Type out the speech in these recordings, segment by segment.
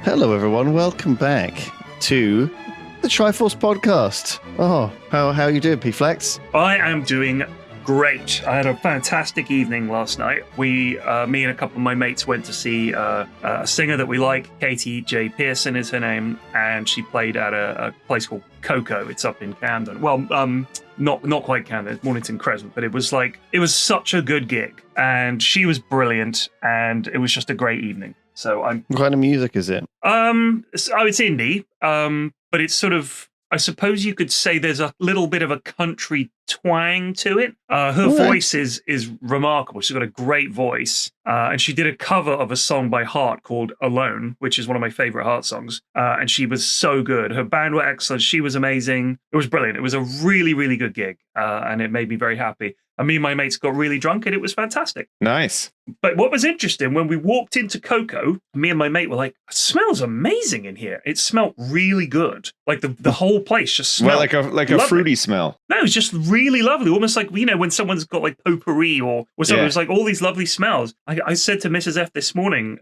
Hello, everyone. Welcome back to the Triforce podcast. Oh, how are you doing, P-Flex? I am doing great. I had a fantastic evening last night. Me and a couple of my mates went to see a singer that we like. Katie J. Pearson is her name, and she played at a place called Coco. It's up in Camden. Well, not quite Camden, it's Mornington Crescent, but it was such a good gig, and she was brilliant, and it was just a great evening. So What kind of music is it? it's indie, but it's sort of, I suppose you could say there's a little bit of a country twang to it. Her voice is remarkable. She's got a great voice. And she did a cover of a song by Heart called Alone, which is one of my favorite Heart songs. And she was so good. Her band were excellent. She was amazing. It was brilliant. It was a really, really good gig. And it made me very happy. And me and my mates got really drunk and it was fantastic. Nice. But what was interesting, when we walked into Coco, me and my mate were like, it smells amazing in here. It smelled really good. Like the whole place just smelled like a fruity smell. No, it was just really lovely. Almost like, when someone's got like potpourri or something, it's like all these lovely smells. I said to Mrs. F this morning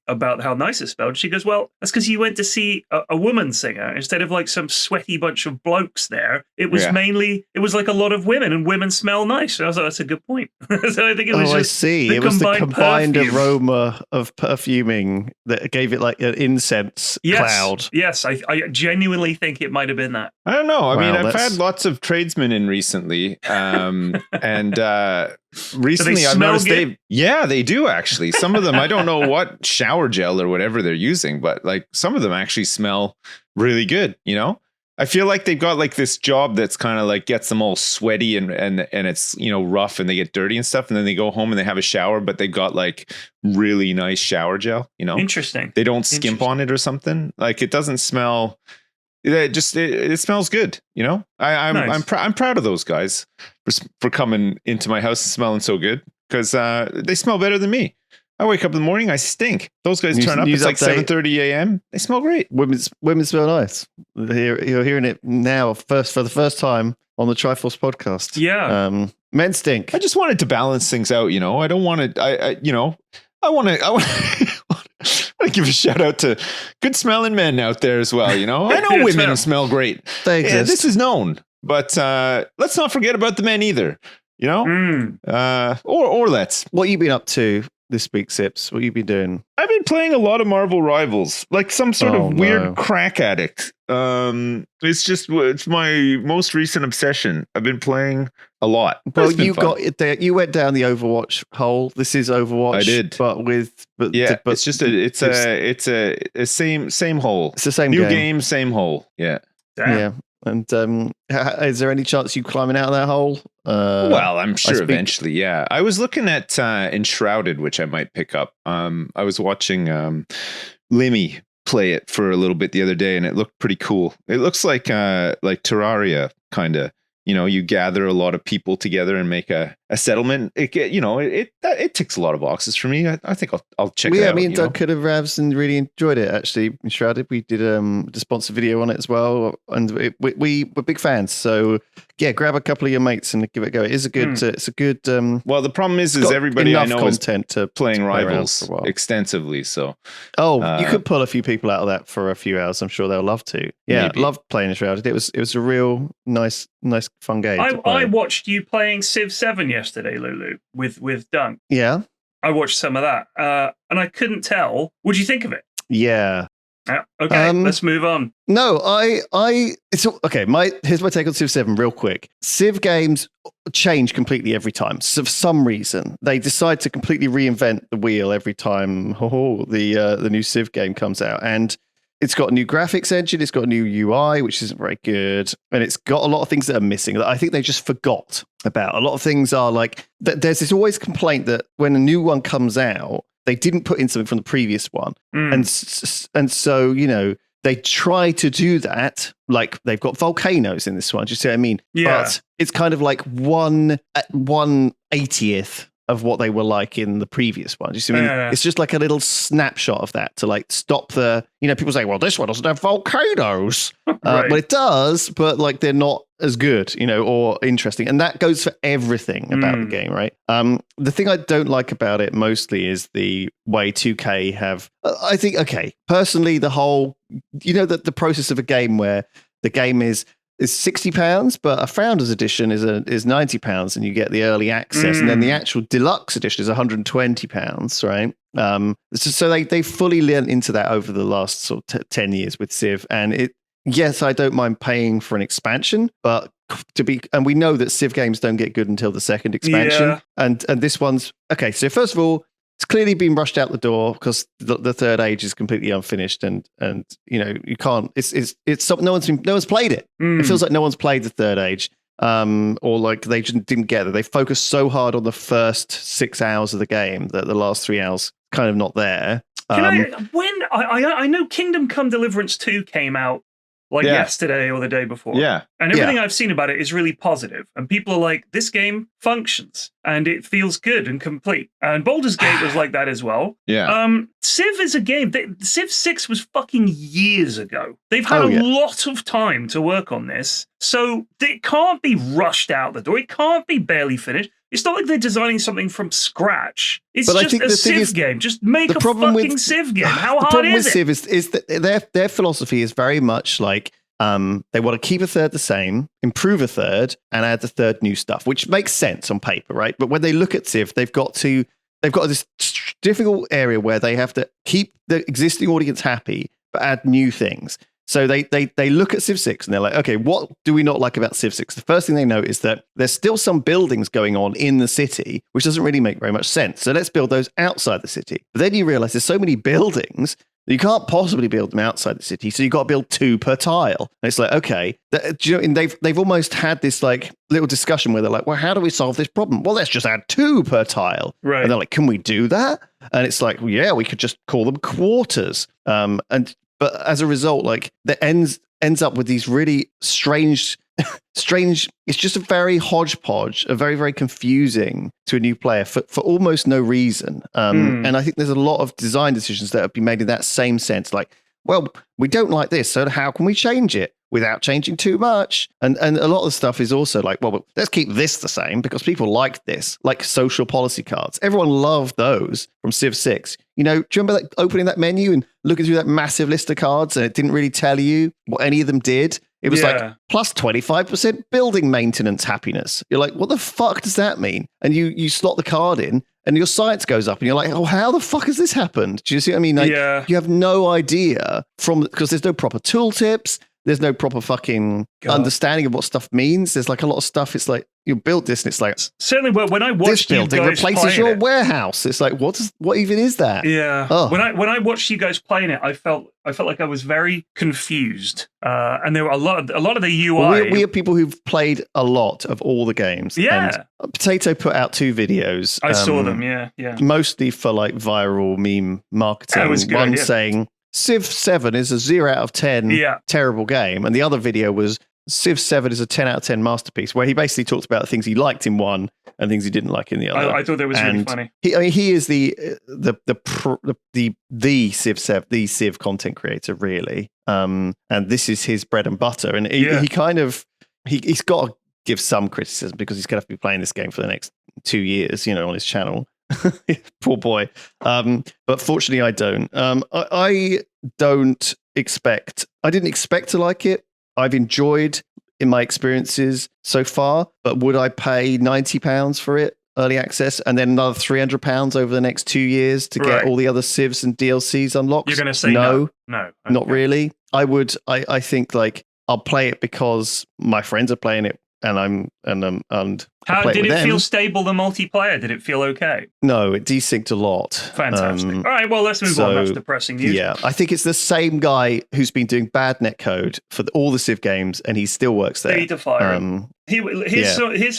about how nice it smelled. She goes, well, that's because you went to see a woman singer instead of like some sweaty bunch of blokes there. It was it was like a lot of women, and women smell nice. And I was like, that's a good point. So I think it was I see. It was the combined aroma of perfuming that gave it like an incense cloud. Yes, I genuinely think it might have been that. I don't know. I mean, I've had lots of tradesmen in recently, and recently I've noticed they do actually. Some of them, I don't know what shower gel or whatever they're using, but like some of them actually smell really good. You know, I feel like they've got like this job that's kind of like gets them all sweaty and it's, rough and they get dirty and stuff. And then they go home and they have a shower, but they've got like really nice shower gel, Interesting. They don't skimp on it or something. Like it doesn't smell. It smells good. I'm proud of those guys for coming into my house smelling so good, because they smell better than me. I wake up in the morning, I stink. Those guys turn up. It's like 7:30 a.m. They smell great. Women smell nice. You're hearing it now for the first time on the Triforce podcast. Yeah. Men stink. I just wanted to balance things out. I don't want to. I want to give a shout out to good smelling men out there as well. I know women smell great. They exist. Yeah, this is known, but let's not forget about the men either. Or let's. What you been up to this week, Sips? What you been doing? I've been playing a lot of Marvel Rivals, like some sort of weird crack addict. It's my most recent obsession. I've been playing a lot. Well, you went down the Overwatch hole. This is Overwatch. I did, it's a same hole. It's the same new game, same hole. Yeah. Damn. Yeah. And is there any chance you climbing out of that hole? Well, I'm sure eventually. Yeah, I was looking at Enshrouded, which I might pick up. I was watching Limmy play it for a little bit the other day, and it looked pretty cool. It looks like Terraria, kind of. You gather a lot of people together and make a settlement. It ticks a lot of boxes for me. I think I'll check it out. Yeah, me and Doug could have ravs and really enjoyed it, actually. Enshrouded, we did the sponsor video on it as well, and we were big fans. So yeah, grab a couple of your mates and give it a go. It is a good. It's a good. Well, the problem is everybody I know is playing Rivals extensively. So you could pull a few people out of that for a few hours. I'm sure they'll love to. Yeah, loved playing Enshrouded. It was a real nice fun game. I watched you playing Civ 7 yesterday, Lulu, with Dunk. Yeah. I watched some of that, and I couldn't tell. What'd you think of it? Yeah. Okay, let's move on. No, it's okay. Here's my take on Civ 7 real quick. Civ games change completely every time. So for some reason, they decide to completely reinvent the wheel every time the new Civ game comes out. And it's got a new graphics engine. It's got a new UI, which isn't very good. And it's got a lot of things that are missing that I think they just forgot about. A lot of things are like, there's this always complaint that when a new one comes out, they didn't put in something from the previous one. And so, they try to do that. Like they've got volcanoes in this one. Do you see what I mean? Yeah. But it's kind of like 1/80th of what they were like in the previous one. You see what I mean? It's just like a little snapshot of that to like stop the, people say, well, this one doesn't have volcanoes. Right. Well, it does, but like they're not as good, or interesting. And that goes for everything about the game, right? The thing I don't like about it mostly is the way 2K have, I think, okay, personally, the whole, the process of a game where the game is £60, but a Founders Edition is £90, and you get the early access, and then the actual deluxe edition is £120, right? So they fully learned into that over the last sort of 10 years with Civ, and yes, I don't mind paying for an expansion, but and we know that Civ games don't get good until the second expansion, and this one's okay. So first of all, it's clearly been rushed out the door because the third age is completely unfinished, and you can't. It's something no one's played it. It feels like no one's played the third age, or like they just didn't get it. They focused so hard on the first 6 hours of the game that the last 3 hours kind of not there. I know Kingdom Come Deliverance 2 came out yesterday or the day before. Yeah. And everything I've seen about it is really positive. And people are like, this game functions and it feels good and complete. And Baldur's Gate was like that as well. Yeah. Civ is a game. Civ 6 was fucking years ago. They've had a lot of time to work on this. So it can't be rushed out the door. It can't be barely finished. It's not like they're designing something from scratch. It's just a Civ game. Just make a fucking Civ game. How hard is it? The problem with Civ is that their philosophy is very much like they want to keep a third the same, improve a third, and add the third new stuff, which makes sense on paper, right? But when they look at Civ, they've got this difficult area where they have to keep the existing audience happy, but add new things. So they look at Civ 6 and they're like, okay, what do we not like about Civ 6? The first thing they note is that there's still some buildings going on in the city, which doesn't really make very much sense. So let's build those outside the city. But then you realize there's so many buildings that you can't possibly build them outside the city. So you've got to build 2 per tile. And it's like, okay, and they've almost had this like little discussion where they're like, well, how do we solve this problem? Well, let's just add 2 per tile. Right. And they're like, can we do that? And it's like, well, yeah, we could just call them quarters. But as a result, like that ends up with these really strange. It's just a very hodgepodge, a very, very confusing to a new player for almost no reason. And I think there's a lot of design decisions that have been made in that same sense. Like, well, we don't like this, so how can we change it without changing too much? And a lot of the stuff is also like, well, let's keep this the same because people like this, like social policy cards. Everyone loved those from Civ 6. Do you remember opening that menu and looking through that massive list of cards and it didn't really tell you what any of them did? It was like plus 25% building maintenance happiness. You're like, what the fuck does that mean? And you slot the card in and your science goes up and you're like, oh, how the fuck has this happened? Do you see what I mean? Like, you have no idea because there's no proper tooltips. There's no proper fucking understanding of what stuff means. There's like a lot of stuff. It's like you build this, and it's like certainly when I watched this building replaces your warehouse. It's like what even is that? Yeah. When I watched you guys playing it, I felt like I was very confused. And there were a lot of the UI. Well, we are people who've played a lot of all the games. Yeah. And Potato put out 2 videos. I saw them. Yeah. Mostly for like viral meme marketing. That was good, One saying Civ 7 is a 0 out of 10 terrible game. And the other video was Civ 7 is a 10 out of 10 masterpiece, where he basically talked about the things he liked in one and things he didn't like in the other. I thought that was really funny. He is the Civ 7, the Civ content creator, really. And this is his bread and butter. And he kind of, he's got to give some criticism because he's going to have to be playing this game for the next 2 years, on his channel. Poor boy. But fortunately I don't. I didn't expect to like it. I've enjoyed in my experiences so far, but would I pay £90 for it, early access, and then another £300 over the next 2 years to get all the other Civs and DLCs unlocked? You're going to say no? No. Okay. Not really. I would. I think like I'll play it because my friends are playing it, and how did it feel stable, the multiplayer? Did it feel okay? No, it desynced a lot. Fantastic. All right, well, let's move on. That's depressing news. Yeah, I think it's the same guy who's been doing bad netcode for all the Civ games, and he still works there. Here's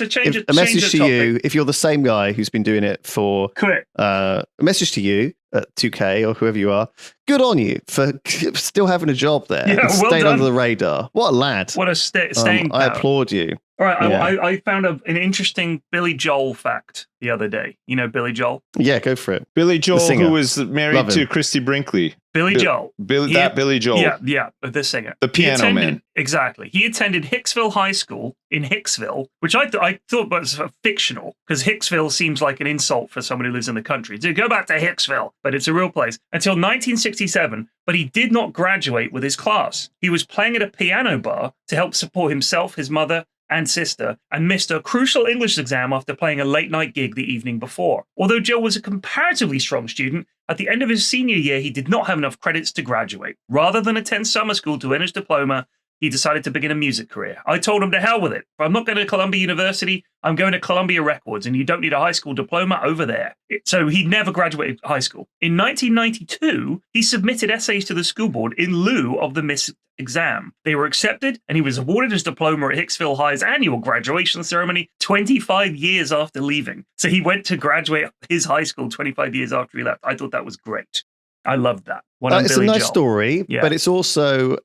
a change. A message to you, if you're the same guy who's been doing it for... Correct. A message to you at 2K or whoever you are. Good on you for still having a job there. Yeah, and well staying done. under the radar. What a lad. What a staying power. I applaud you. All right, Yeah. I found an interesting Billy Joel fact the other day. You know Billy Joel? Yeah, go for it. Billy Joel, singer. who was married Love to him. Christy Brinkley. Billy Joel. Billy Joel. Yeah, the singer. The piano man. Exactly. He attended Hicksville High School in Hicksville, which I thought was fictional, because Hicksville seems like an insult for someone who lives in the country. So go back to Hicksville, but it's a real place. Until 1967, but he did not graduate with his class. He was playing at a piano bar to help support himself, his mother, and sister, and missed a crucial English exam after playing a late-night gig the evening before. Although Joe was a comparatively strong student, at the end of his senior year, he did not have enough credits to graduate. Rather than attend summer school to earn his diploma, he decided to begin a music career. I told him to hell with it. If I'm not going to Columbia University, I'm going to Columbia Records, and you don't need a high school diploma over there. So he never graduated high school. In 1992, he submitted essays to the school board in lieu of the missed exam. They were accepted, and he was awarded his diploma at Hicksville High's annual graduation ceremony 25 years after leaving. So he went to graduate his high school 25 years after he left. I thought that was great. I loved that. It's Billy a nice Joel. story, Yeah. but it's also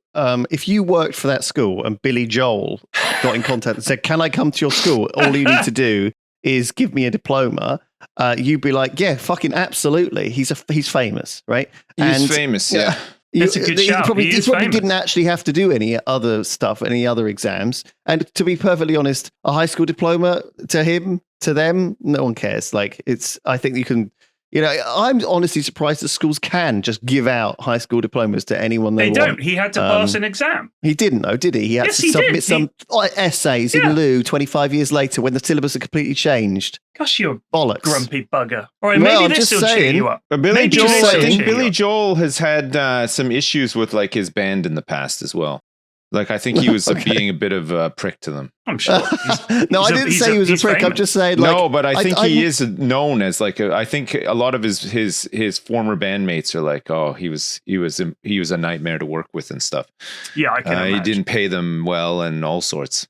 if you worked for that school and Billy Joel got in contact and said, "Can I come to your school? All you need to do is give me a diploma." You'd be like, "Yeah, fucking absolutely. He's famous, right?" He's famous, yeah. That's a good shout. He probably famous. didn't actually have to do any other stuff, any other exams. And to be perfectly honest, a high school diploma to them, no one cares. Like I think you can. I'm honestly surprised that schools can just give out high school diplomas to anyone they want. They don't. He had to pass an exam. He didn't, though, did he? He had to submit some essays in lieu 25 years later when the syllabus had completely changed. Gosh, you're bollocks. Grumpy bugger. All right, Well, I'm maybe this just will cheer saying. you up. Billy Joel, this will I think cheer you Billy up. Joel has had some issues with like his band in the past as well. Like I think he was being a bit of a prick to them. I'm sure. No, I didn't say he was a prick. famous. I'm just saying, like, no, but I think he is known as like I think a lot of his former bandmates are like, oh, he was a nightmare to work with and stuff. Yeah, I can imagine. He didn't pay them well and all sorts.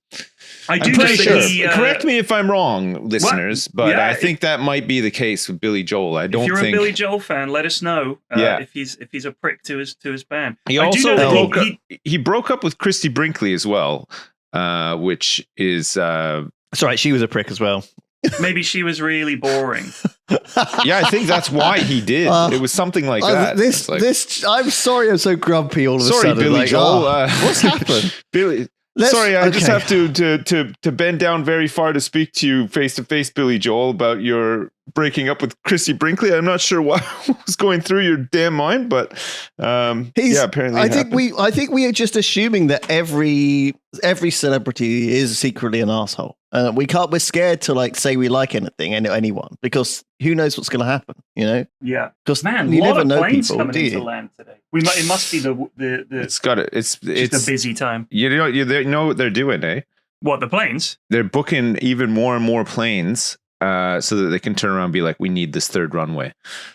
I do I'm know pretty that sure. Correct me if I'm wrong, listeners, but Yeah, I think that might be the case with Billy Joel. I don't if you're think a Billy Joel fan, let us know if he's a prick to his band. He I do also know that he broke up with Christy Brinkley as well, which is That's right. She was a prick as well. maybe she was really boring. yeah, I think that's why he did. It was something like that. I'm sorry, I'm so grumpy all of a sudden. Billy like, Joel. what's happened? Billy. I just have to bend down very far to speak to you face to face, Billy Joel, about your breaking up with Christy Brinkley. I'm not sure what was going through your damn mind, but apparently. I think we are just assuming that every celebrity is secretly an asshole. We're scared to like say we like anyone, because who knows what's going to happen, you know? Yeah, because man, you a lot never of know planes people, coming do into you? land today. It must be the it's a busy time. You know what they're doing, eh? What, the planes? They're booking even more and more planes so that they can turn around and be like, we need this third runway.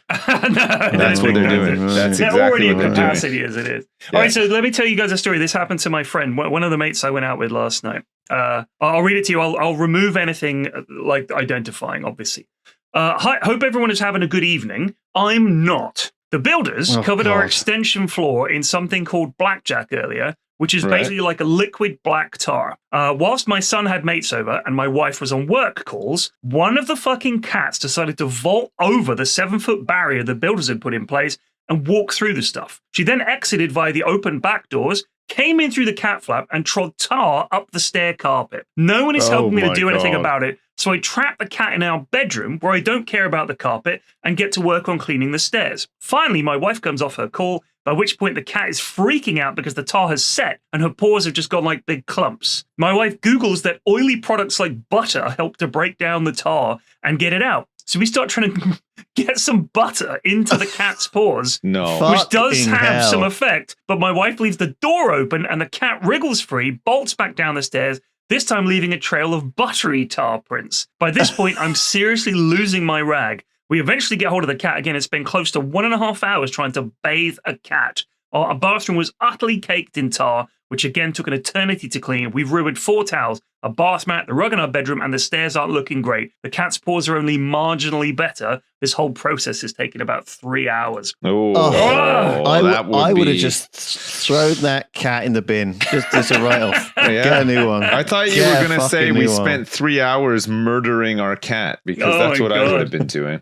That's what they're doing. That's they're exactly already what in they're capacity doing. as it is. Yeah. All right, so let me tell you guys a story. This happened to my friend, one of the mates I went out with last night. I'll read it to you. I'll remove anything like identifying, obviously. Hope everyone is having a good evening. I'm not. The builders covered our extension floor in something called blackjack earlier, which is basically like a liquid black tar. Whilst my son had mates over and my wife was on work calls, one of the fucking cats decided to vault over the 7-foot barrier the builders had put in place and walk through the stuff. She then exited via the open back doors, came in through the cat flap, and trod tar up the stair carpet. No one is helping me to do anything about it, so I trap the cat in our bedroom, where I don't care about the carpet, and get to work on cleaning the stairs. Finally, my wife comes off her call, by which point the cat is freaking out because the tar has set, and her paws have just gone like big clumps. My wife Googles that oily products like butter help to break down the tar and get it out. So we start trying to get some butter into the cat's paws, which does have some effect. But my wife leaves the door open and the cat wriggles free, bolts back down the stairs, this time leaving a trail of buttery tar prints. By this point, I'm seriously losing my rag. We eventually get hold of the cat again and spend close to 1.5 hours trying to bathe a cat. Our bathroom was utterly caked in tar, which again took an eternity to clean. We've ruined 4 towels, a bath mat, the rug in our bedroom, and the stairs aren't looking great. The cat's paws are only marginally better. This whole process has taken about 3 hours. I would have just thrown that cat in the bin. Just a write-off. Yeah. Get a new one. I thought you were going to say we spent 3 hours murdering our cat, because that's what I would have been doing.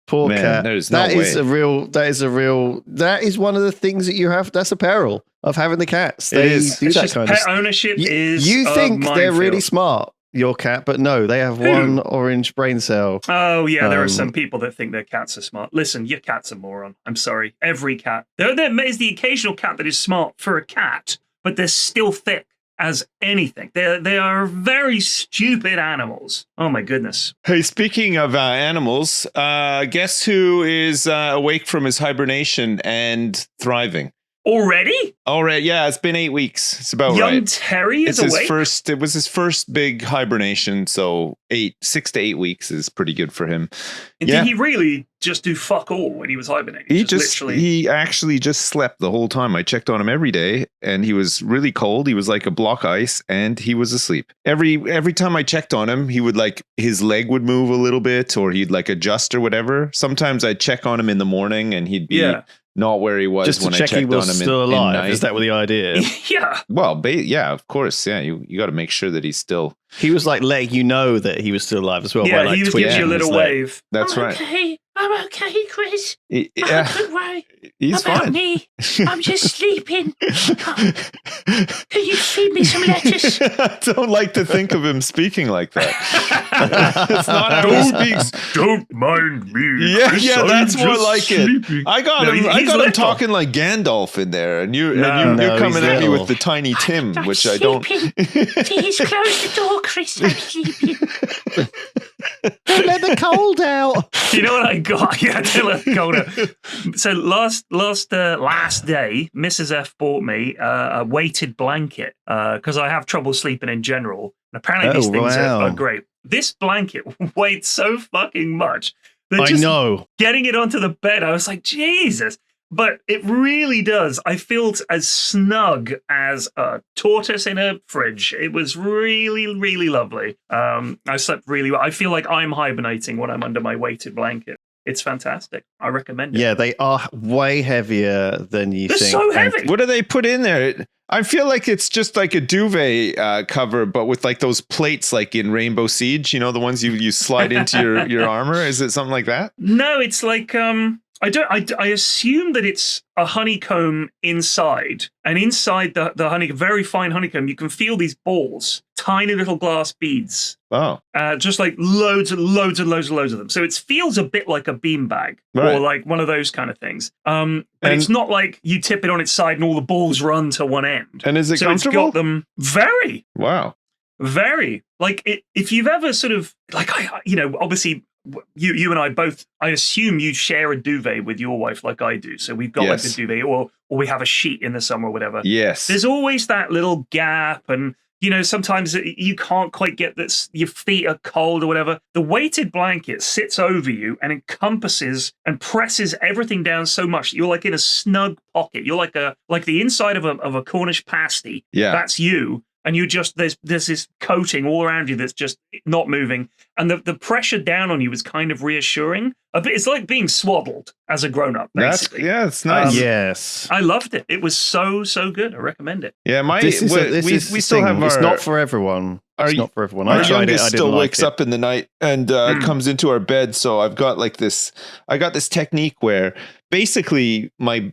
Poor cat. There's no way. That is one of the things that you have. That's a peril of having the cats. It is. Do that kind of pet ownership is. You think they're really minefield. smart, your cat, but no, they have one orange brain cell. Oh yeah, there are some people that think their cats are smart. Listen, your cat's a moron. I'm sorry. Every cat. There is the occasional cat that is smart for a cat, but they're still thick as anything. They are very stupid animals. Oh my goodness. Hey, speaking of animals, guess who is awake from his hibernation and thriving? Already? Yeah, it's been 8 weeks. It's about Young right. Terry is It's awake? It was his first big hibernation, so 6 to 8 weeks is pretty good for him. Did he really just do fuck all when he was hibernating? He actually just slept the whole time. I checked on him every day, and he was really cold. He was like a block ice, and he was asleep. Every time I checked on him, he would his leg would move a little bit, or he'd adjust or whatever. Sometimes I'd check on him in the morning, and he'd be not where he was when I checked on him still in alive. night. Is that what the idea? Yeah. Well, yeah, of course. Yeah, you got to make sure that he's still. He was letting you know that he was still alive as well. Yeah, by, he was twitching giving you a little his leg. wave. That's right. Okay. I'm okay, Chris. Yeah, Don't worry he's about fine. me. I'm just sleeping. Can you feed me some lettuce? I don't like to think of him speaking like that. That's not how he speaks. Don't mind me. Yeah, Chris, yeah, I'm that's more just like sleeping. it. I got him. he's him little. talking like Gandalf in there, and you're No, coming he's at me little. with the Tiny Tim, I'm which I don't. sleeping. Please close the door, Chris. I'm sleeping. Don't let the cold out. You know what I got? Yeah, tell her, Golda. So last day, Mrs. F bought me a weighted blanket because I have trouble sleeping in general. And apparently these things are great. This blanket weighed so fucking much that I know. getting it onto the bed, I was like, Jesus. But it really does. I feel as snug as a tortoise in a fridge. It was really, really lovely. I slept really well. I feel like I'm hibernating when I'm under my weighted blanket. It's fantastic. I recommend it. Yeah, they are way heavier than you They're think. so heavy. What do they put in there? I feel like it's just like a duvet cover, but with those plates like in Rainbow Siege. You know, the ones you slide into your armor. Is it something like that? No, it's like I assume that it's a honeycomb inside, and inside the honeycomb, very fine honeycomb, you can feel these balls, tiny little glass beads. Oh, Just like loads and loads and loads and loads of them. So it feels a bit like a beanbag or like one of those kind of things. But it's not like you tip it on its side and all the balls run to one end. And is it It's comfortable? got them very, Wow. very. Like if you've ever sort of obviously you and I both, I assume you share a duvet with your wife like I do. So we've got like a duvet or we have a sheet in the summer or whatever. Yes. There's always that little gap, and sometimes you can't quite get this, your feet are cold or whatever. The weighted blanket sits over you and encompasses and presses everything down so much that you're like in a snug pocket. You're like the inside of a Cornish pasty. Yeah. That's you. And you just, there's this coating all around you that's just not moving. And the pressure down on you is kind of reassuring. A bit, it's like being swaddled as a grown-up, basically. It's nice. Yes. I loved it. It was so good. I recommend it. Yeah, We still have our... It's not for everyone. It's not for everyone. I tried it. I didn't still like wakes it. up in the night and comes into our bed. So I've got I got this technique where basically my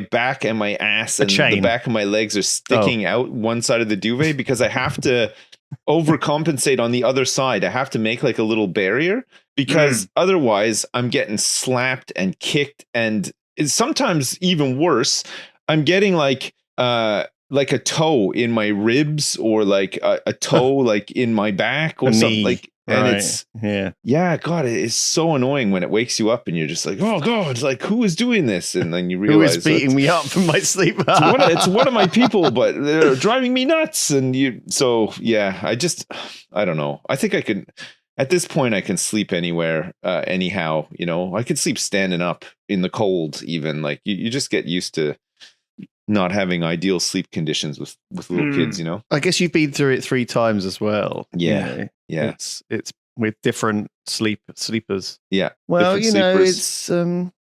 back and my ass and the back of my legs are sticking out one side of the duvet because I have to overcompensate on the other side. I have to make like a little barrier because otherwise I'm getting slapped and kicked, and it's sometimes even worse. I'm getting like a toe in my ribs or like a toe like in my back or something like. And it's God, it is so annoying when it wakes you up and you're just like, oh God, it's like, who is doing this? And then you realize who is beating me up from my sleep. It's one of my people, but they're driving me nuts. And I don't know. I think I can, at this point, I can sleep anywhere, anyhow. I could sleep standing up in the cold, even. Like you just get used to not having ideal sleep conditions with little kids, you know. I guess you've been through it 3 times as well. Yeah. You know? Yeah. It's with different sleepers. Yeah. Well, different it's sleepers.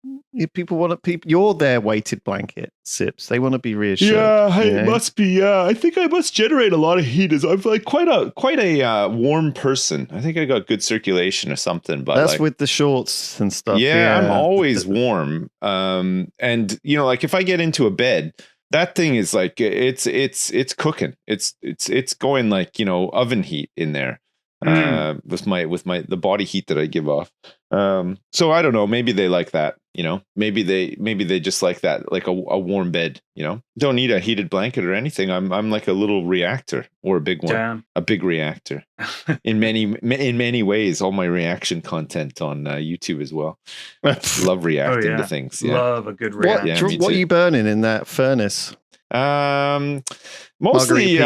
people want to. You're their weighted blanket, Sips. They want to be reassured. Yeah, you know? it must be. Yeah, I think I must generate a lot of heat. As I'm like quite a warm person. I think I got good circulation or something. But that's like, with the shorts and stuff. yeah, I'm always warm. And you know, like if I get into a bed, that thing is like it's cooking. It's going like, you know, oven heat in there. With the body heat that I give off. So I don't know, maybe they like that, you know, maybe they just like that, like a warm bed, you know, don't need a heated blanket or anything. I'm like a little reactor, or a big one. Damn. A big reactor in many ways. All my reaction content on YouTube as well. Love reacting to things. Yeah. Love a good reaction. What are you burning in that furnace? Mostly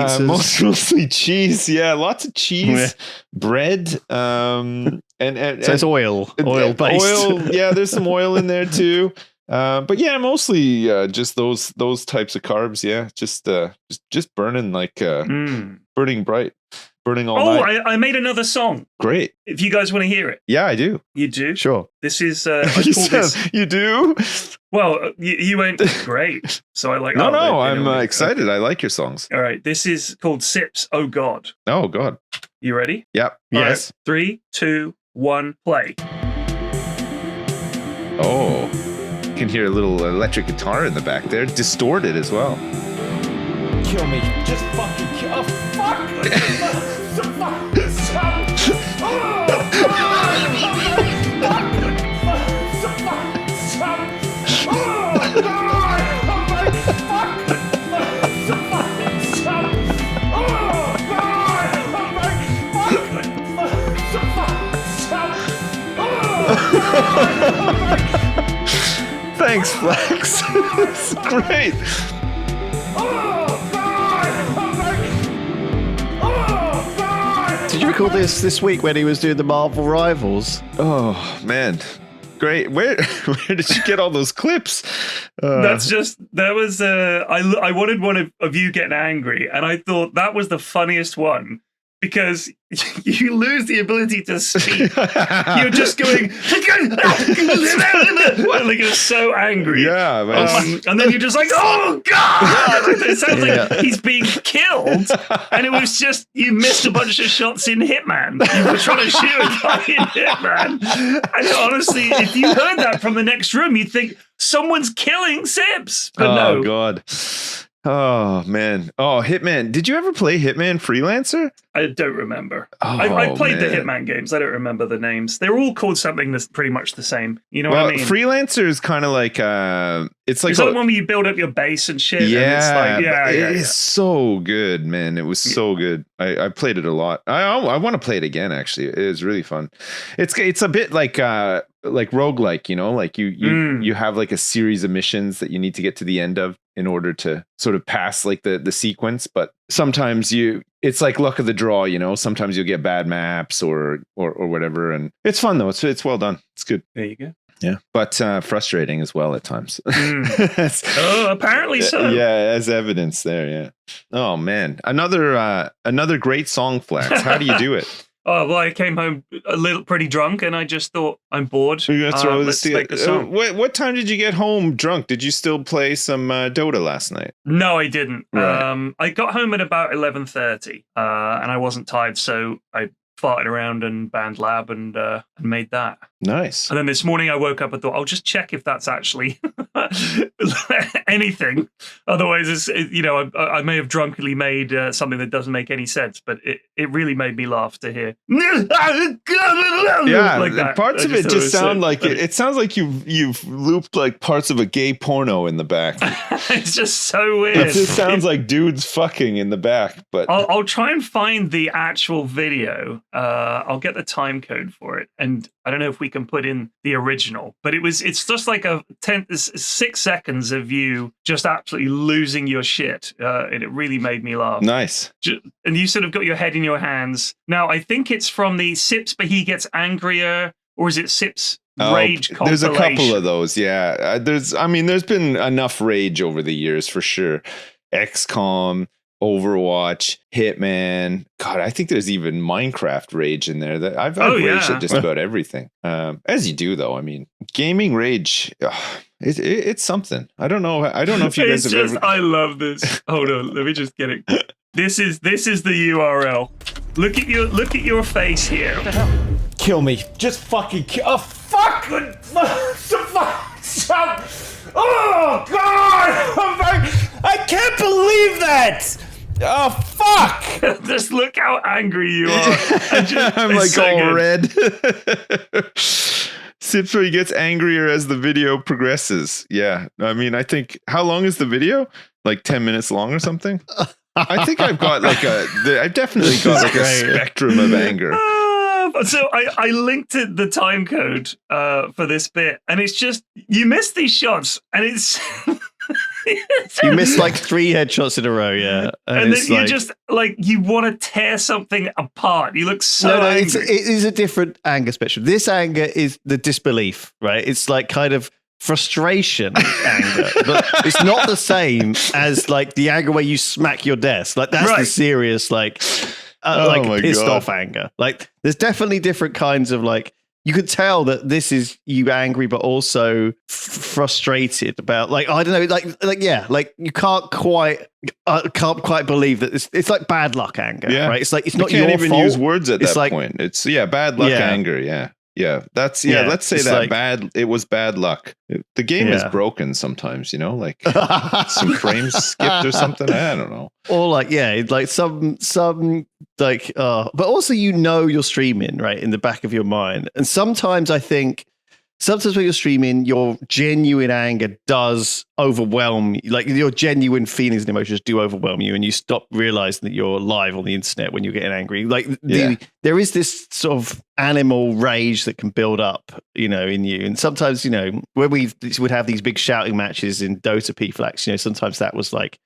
cheese. Yeah, lots of cheese, bread, and so it's oil based. Oil, yeah, there's some oil in there too. But yeah, mostly just those types of carbs. Yeah, just burning like burning bright, burning all night. I made another song. Great. If you guys want to hear it. Yeah, I do. You do? Sure. This is I call this. You do? Well, you went great. So I like. No, I'm excited. Okay. I like your songs. All right, this is called Sips. Oh God. Oh God. You ready? Yep. Yes. Right, 3, 2, 1, play. Oh, can hear a little electric guitar in the back there, distorted as well. Kill me. Just fucking kill. Oh, fuck. Thanks, Flex. It's great. Did you record this week when he was doing the Marvel Rivals? Oh man, great. Where did you get all those clips? That was I wanted one of you getting angry, and I thought that was the funniest one. Because you lose the ability to speak. You're just going, like you're so angry. Yeah, man. And then you're just like, oh God! It sounds like he's being killed. And it was just, you missed a bunch of shots in Hitman. You were trying to shoot a guy in Hitman. And honestly, if you heard that from the next room, you'd think someone's killing Sips. But no. God. Oh man. Oh, Hitman. Did you ever play Hitman Freelancer? I don't remember. Oh, I played the man. Hitman games. I don't remember the names. They're all called something that's pretty much the same. You know Well, what I mean? Freelancer is kind of like it's like Is that the one where you build up your base and shit? Yeah, And it's like, it is so good, man. It was so good. I played it a lot. I want to play it again. Actually, it is really fun. It's a bit like roguelike, you know, like you have like a series of missions that you need to get to the end of in order to sort of pass like the sequence. But sometimes it's like luck of the draw, you know. Sometimes you'll get bad maps or whatever, and it's fun though. It's well done. It's good. There you go. Yeah, but frustrating as well at times. Oh, apparently so. Yeah, as evidence there. Yeah. Oh man, another great song, Flex. How do you do it? Oh, well, I came home pretty drunk, and I just thought, I'm bored. We're gonna throw let's make a song. What time did you get home drunk? Did you still play some Dota last night? No, I didn't. Right. I got home at about 11:30, and I wasn't tired, so I farted around and band lab and made that. Nice. And then this morning I woke up and thought, I'll just check if that's actually anything. Otherwise, I may have drunkenly made something that doesn't make any sense, but it really made me laugh to hear. Yeah, like that. Parts of it just sound like it sounds like you've looped like parts of a gay porno in the back. It's just so weird. It just sounds like dudes fucking in the back. But I'll try and find the actual video. I'll get the time code for it, and I don't know if we can put in the original, but it's just like 6 seconds of you just absolutely losing your shit, and it really made me laugh. Nice. And you sort of got your head in your hands. Now I think it's from the Sips, but he gets angrier, or is it Sips rage There's a couple compilation. of those, yeah. There's been enough rage over the years for sure. XCOM, Overwatch, Hitman. God, I think there's even Minecraft rage in there. That I've raged at just about everything. As you do, though. I mean, gaming rage. It's something. I don't know if you guys have ever. I love this. Hold on, let me just get it. This is the URL. Look at your face here. Kill me. Just fucking kill. Oh, fuck! Oh, God! I can't believe that! Oh, fuck! Just look how angry you are. I'm like so all red. Sipsbury gets angrier as the video progresses. Yeah. I mean, I think, how long is the video? Like 10 minutes long or something? I think I've got I've definitely got like a spectrum of anger. So I linked the time code for this bit, and it's just, you miss these shots, and it's... You missed like 3 headshots in a row, yeah. And then you're just like, you want to tear something apart. You look so angry. It is a different anger spectrum. This anger is the disbelief, right? It's like kind of frustration anger, but it's not the same as like the anger where you smack your desk. Like that's the serious like pissed off anger. Like there's definitely different kinds of like, you could tell that this is you angry, but also frustrated about like, I don't know, like you can't quite believe that it's like bad luck anger, right? It's like, it's not your fault. You can't even use words at that point. It's bad luck anger. Yeah, that's let's say that like, it was bad luck. The game is broken sometimes, like some frames skipped or something. I don't know. Or like like some like but also you're streaming, right, in the back of your mind. And sometimes I think sometimes when you're streaming, your genuine anger does overwhelm you. Like your genuine feelings and emotions do overwhelm you, and you stop realizing that you're live on the internet when you're getting angry. Like there is this sort of animal rage that can build up, in you. And sometimes, when we would have these big shouting matches in Dota PFLAX, sometimes that was like,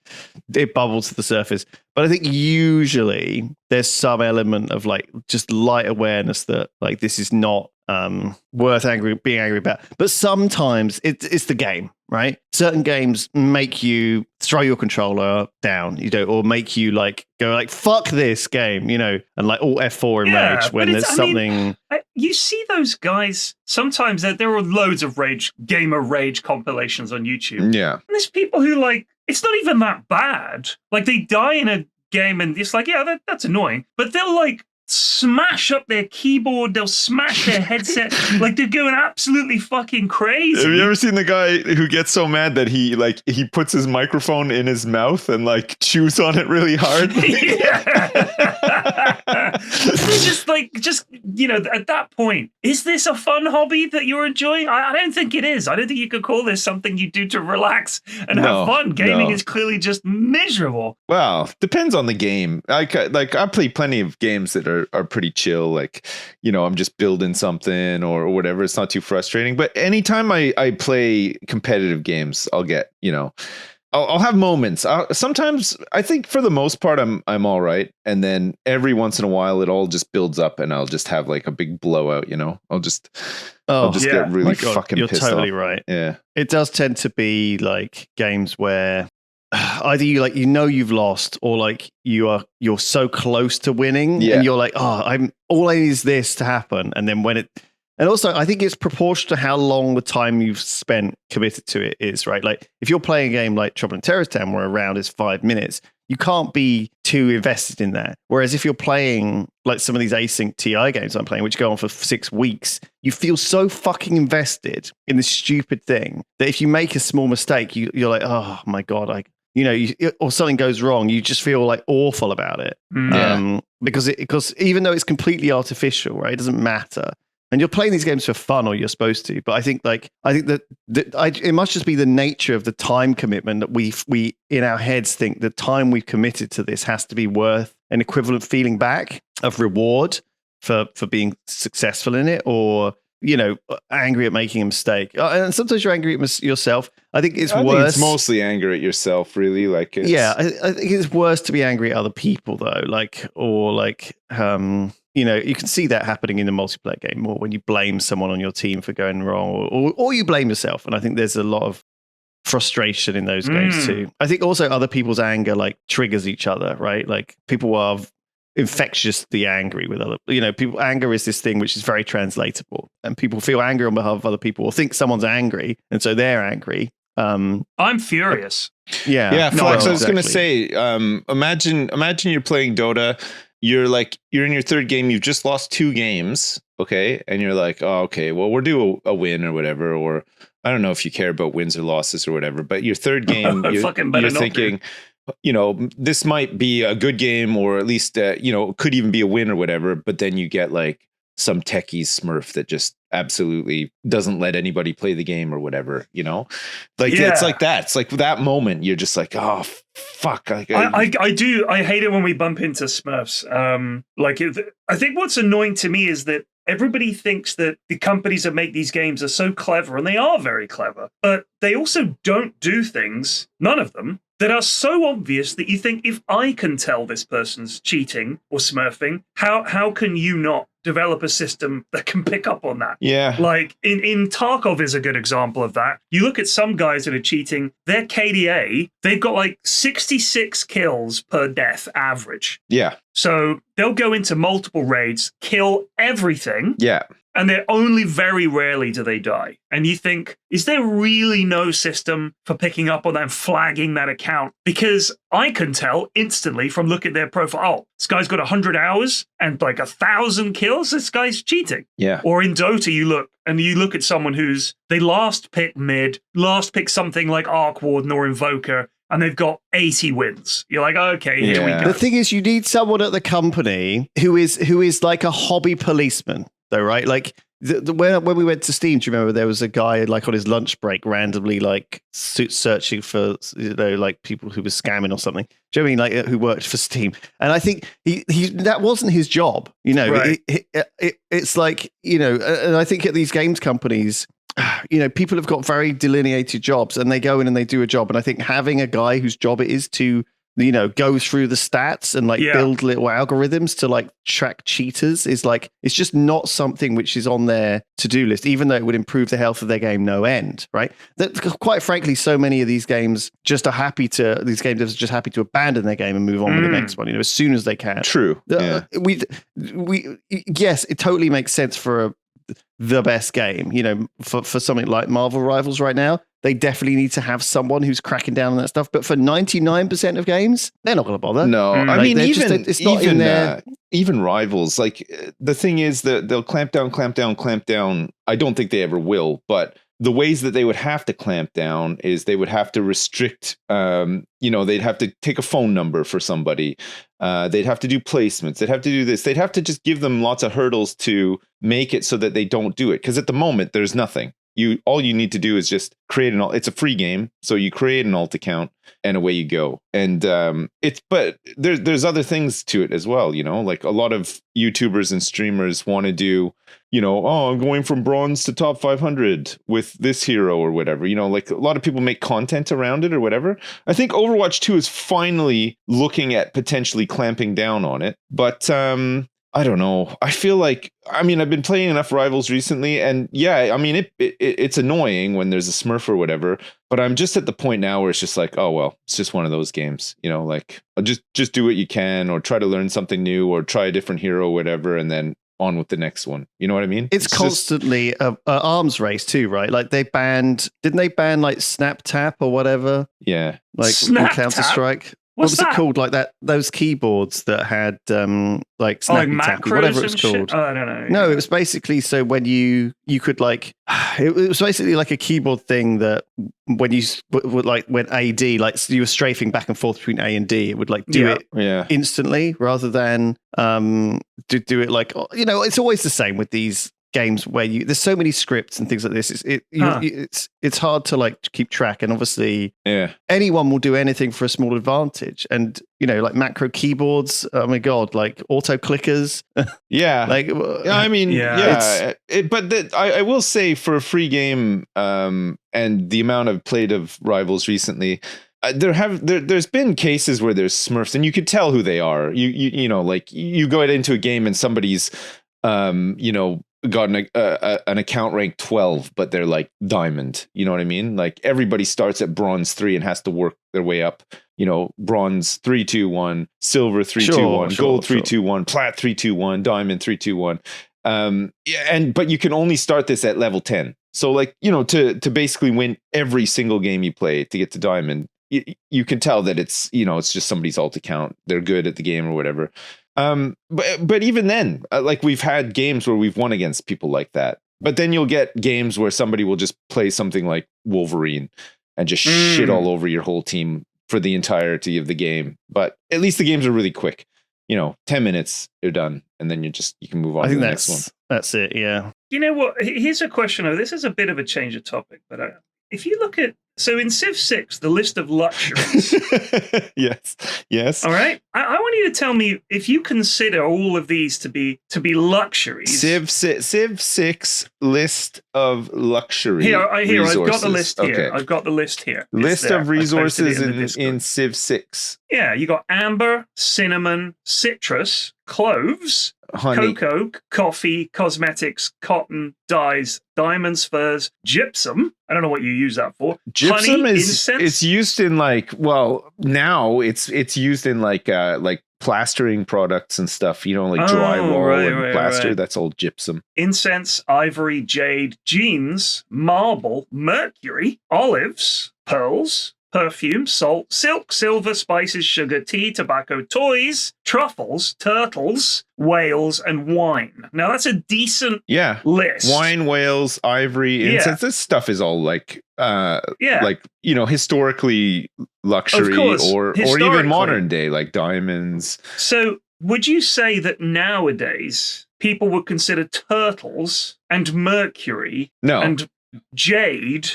it bubbled to the surface. But I think usually there's some element of like just light awareness that like this is not worth being angry about. But sometimes it's the game, right? Certain games make you throw your controller down, or make you like go like fuck this game, and like all F4 in rage when there's something. You see those guys sometimes. There are loads of gamer rage compilations on YouTube. Yeah, and there's people who like it's not even that bad. Like they die in a game and it's like that's annoying, but they'll like smash up their keyboard, they'll smash their headset, like they're going absolutely fucking crazy. Have you ever seen the guy who gets so mad that he puts his microphone in his mouth and like chews on it really hard? Just at that point, is this a fun hobby that you're enjoying? I don't think it is. I don't think you could call this something you do to relax and have fun. Gaming is clearly just miserable. Well, depends on the game. I play plenty of games that are pretty chill, like I'm just building something or whatever. It's not too frustrating. But anytime I play competitive games, I'll get I'll have moments. Sometimes I think for the most part I'm all right, and then every once in a while it all just builds up, and I'll just have like a big blowout. I'll just get really fucking pissed off. You're totally right. Yeah, it does tend to be like games where either you've lost, or like you're so close to winning, and you're like, all I need is this to happen, and then and also I think it's proportional to how long the time you've spent committed to it is, right? Like if you're playing a game like Trouble in Terrorist Town where a round is 5 minutes, you can't be too invested in that. Whereas if you're playing like some of these async TI games I'm playing, which go on for 6 weeks, you feel so fucking invested in this stupid thing that if you make a small mistake, you're like, oh my God, or something goes wrong, you just feel like awful about it. Because even though it's completely artificial, right? It doesn't matter. And you're playing these games for fun, or you're supposed to. But I think that it must just be the nature of the time commitment that we in our heads think the time we've committed to this has to be worth an equivalent feeling back of reward for being successful in it, or angry at making a mistake. And sometimes you're angry at yourself. I think it's worse. Think it's mostly anger at yourself, really. Like, I think it's worse to be angry at other people, though. you can see that happening in the multiplayer game more when you blame someone on your team for going wrong, or you blame yourself. And I think there's a lot of frustration in those games too. I think also other people's anger like triggers each other, right? Like people are infectiously angry with other, people. Anger is this thing which is very translatable, and people feel anger on behalf of other people, or think someone's angry, and so they're angry. I'm furious. Yeah, Flex. I was going to say, imagine you're playing Dota. You're in your third game. You've just lost 2 games. Okay. And you're like, oh, okay, well, we'll do a win or whatever. Or I don't know if you care about wins or losses or whatever, but your third game, you're thinking, this might be a good game, or at least, could even be a win or whatever. But then you get like some techie Smurf that just absolutely doesn't let anybody play the game or whatever, it's like that. It's like that moment you're just like, oh fuck. I hate it when we bump into Smurfs. I think what's annoying to me is that everybody thinks that the companies that make these games are so clever, and they are very clever, but they also don't do things, none of them, that are so obvious that you think, if I can tell this person's cheating or smurfing, how can you not develop a system that can pick up on that? Yeah. Like in Tarkov is a good example of that. You look at some guys that are cheating, their KDA, they've got like 66 kills per death average. Yeah. So they'll go into multiple raids, kill everything. Yeah. And they're only very rarely do they die. And you think, is there really no system for picking up on that and flagging that account? Because I can tell instantly from looking at their profile, oh, this guy's got 100 hours and like 1,000 kills. This guy's cheating. Yeah. Or in Dota, you look at someone they last pick mid, last pick something like Arc Warden or Invoker, and they've got 80 wins. You're like, okay, here we go. The thing is, you need someone at the company who is like a hobby policeman. Though, right? Like when we went to Steam, do you remember there was a guy like on his lunch break randomly like searching for like people who were scamming or something? Do you know what I mean? Like who worked for Steam? And I think he that wasn't his job. Right. It's like and I think at these games companies, people have got very delineated jobs, and they go in and they do a job. And I think having a guy whose job it is to go through the stats and build little algorithms to like track cheaters is like, it's just not something which is on their to-do list, even though it would improve the health of their game no end, right? That quite frankly, so many of these games just are happy to abandon their game and move on with the next one, as soon as they can. True. Yes, it totally makes sense for the best game, for something like Marvel Rivals right now. They definitely need to have someone who's cracking down on that stuff. But for 99% of games, they're not going to bother. No, I mean, it's not in there. Even Rivals, like the thing is that they'll clamp down. I don't think they ever will, but the ways that they would have to clamp down is they would have to restrict, they'd have to take a phone number for somebody. They'd have to do placements. They'd have to do this. They'd have to just give them lots of hurdles to make it so that they don't do it. Because at the moment, there's nothing. All you need to do is just create an alt. It's a free game, so you create an alt account and away you go. And but there's other things to it as well. Like a lot of YouTubers and streamers want to do, I'm going from bronze to top 500 with this hero or whatever. Like a lot of people make content around it or whatever. I think Overwatch 2 is finally looking at potentially clamping down on it, but I don't know. I feel like, I've been playing enough Rivals recently, and it's annoying when there's a Smurf or whatever, but I'm just at the point now where it's just like, oh, well, it's just one of those games, like just do what you can, or try to learn something new, or try a different hero or whatever, and then on with the next one. You know what I mean? It's constantly an arms race too, right? Like didn't they ban like Snap Tap or whatever? Yeah. Like Counter-Strike. What was it called? Like those keyboards that had like snappy tappy, whatever it's called. I don't know. No, it was basically so when you could like, it was basically like a keyboard thing that when you would like when AD, like you were strafing back and forth between A and D, it would like do it instantly rather than do it like, it's always the same with these games where there's so many scripts and things like this. It's hard to like keep track, and obviously anyone will do anything for a small advantage. And like macro keyboards, oh my god, like auto clickers. I will say for a free game, and the amount I've played of Rivals recently, there's been cases where there's Smurfs, and you could tell who they are. You know, like you go into a game and somebody's you know, got an account rank 12, but they're like diamond. You know what I mean? Like everybody starts at bronze 3 and has to work their way up. You know, bronze 3, 2, 1, silver 3, 2, 1, gold 3, 2, 1, plat 3, 2, 1, diamond 3, 2, 1. But you can only start this at level 10. So like, you know, to basically win every single game you play to get to diamond, you can tell that it's, you know, it's just somebody's alt account. They're good at the game or whatever. But even then, like we've had games where we've won against people like that. But then you'll get games where somebody will just play something like Wolverine and just shit all over your whole team for the entirety of the game. But at least the games are really quick. You know, 10 minutes, you're done. And then you can move on to the next one. That's it, yeah. You know what? Here's a question. This is a bit of a change of topic, but if you look at, so in Civ 6, the list of luxuries. Yes. All right. I want you to tell me if you consider all of these to be luxuries. Civ 6 list of luxury. Here, resources. I've got the list here. Okay. I've got the list here. List of resources in Civ 6. Yeah, you got amber, cinnamon, citrus, cloves, honey, cocoa, coffee, cosmetics, cotton, dyes, diamonds, furs, gypsum. I don't know what you use that for. Gypsum honey, is incense. It's used in like, well, now it's used in like plastering products and stuff, you know, like drywall and plaster. Right. That's all gypsum. Incense, ivory, jade, jeans, marble, mercury, olives, pearls, perfume, salt, silk, silver, spices, sugar, tea, tobacco, toys, truffles, turtles, whales, and wine. Now that's a decent list. Wine, whales, ivory, incense. This stuff is all like like, you know, historically luxury or even modern day, like diamonds. So would you say that nowadays people would consider turtles and mercury and jade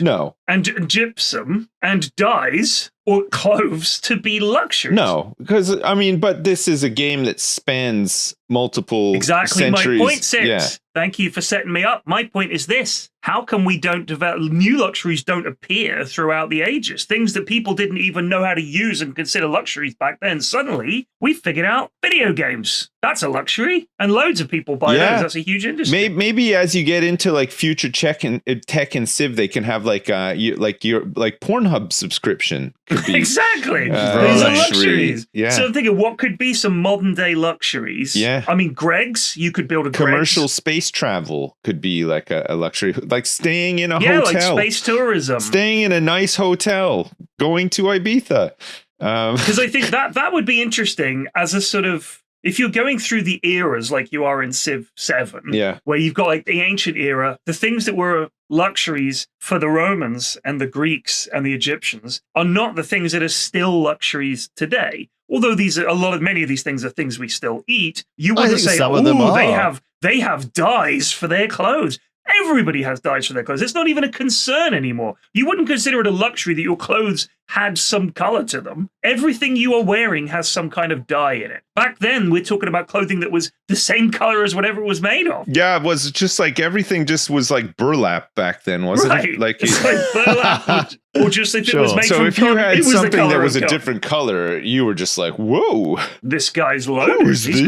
and gypsum and dyes or cloves to be luxuries? No, because I mean, but this is a game that spans multiple centuries. My point, Six. Thank you for setting me up. My point is this: how come we don't develop new luxuries? Don't appear throughout the ages. Things that people didn't even know how to use and consider luxuries back then. Suddenly, we figured out video games. That's a luxury, and loads of people buy those. That's a huge industry. Maybe as you get into like future tech and Civ, they can have like your Pornhub subscription. Could be, exactly. These are luxuries. Yeah. So I'm thinking, what could be some modern day luxuries? Yeah. I mean, Greg's. You could build a commercial Greg's. Space travel could be like a luxury, like staying in a hotel. Like space tourism. Staying in a nice hotel, going to Ibiza. Because I think that would be interesting as a sort of, if you're going through the eras like you are in Civ 7, where you've got like the ancient era, the things that were luxuries for the Romans and the Greeks and the Egyptians are not the things that are still luxuries today. Although many of these things are things we still eat, you wouldn't say, they have dyes for their clothes. Everybody has dyes for their clothes. It's not even a concern anymore. You wouldn't consider it a luxury that your clothes had some color to them. Everything you are wearing has some kind of dye in it. Back then, we're talking about clothing that was the same color as whatever it was made of. Yeah, it was just like everything just was like burlap back then, wasn't it? Like it's like burlap. Or just if it was made from if you had something that was a color. different color, you were just like, whoa. This guy's loaded. Who's he's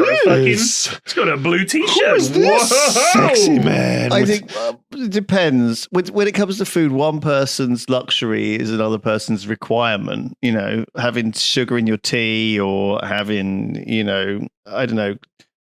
got a blue t-shirt. Who is this sexy man? I think it depends. When it comes to food, one person's luxury is another person's requirement. You know, having sugar in your tea or having, you know, I don't know,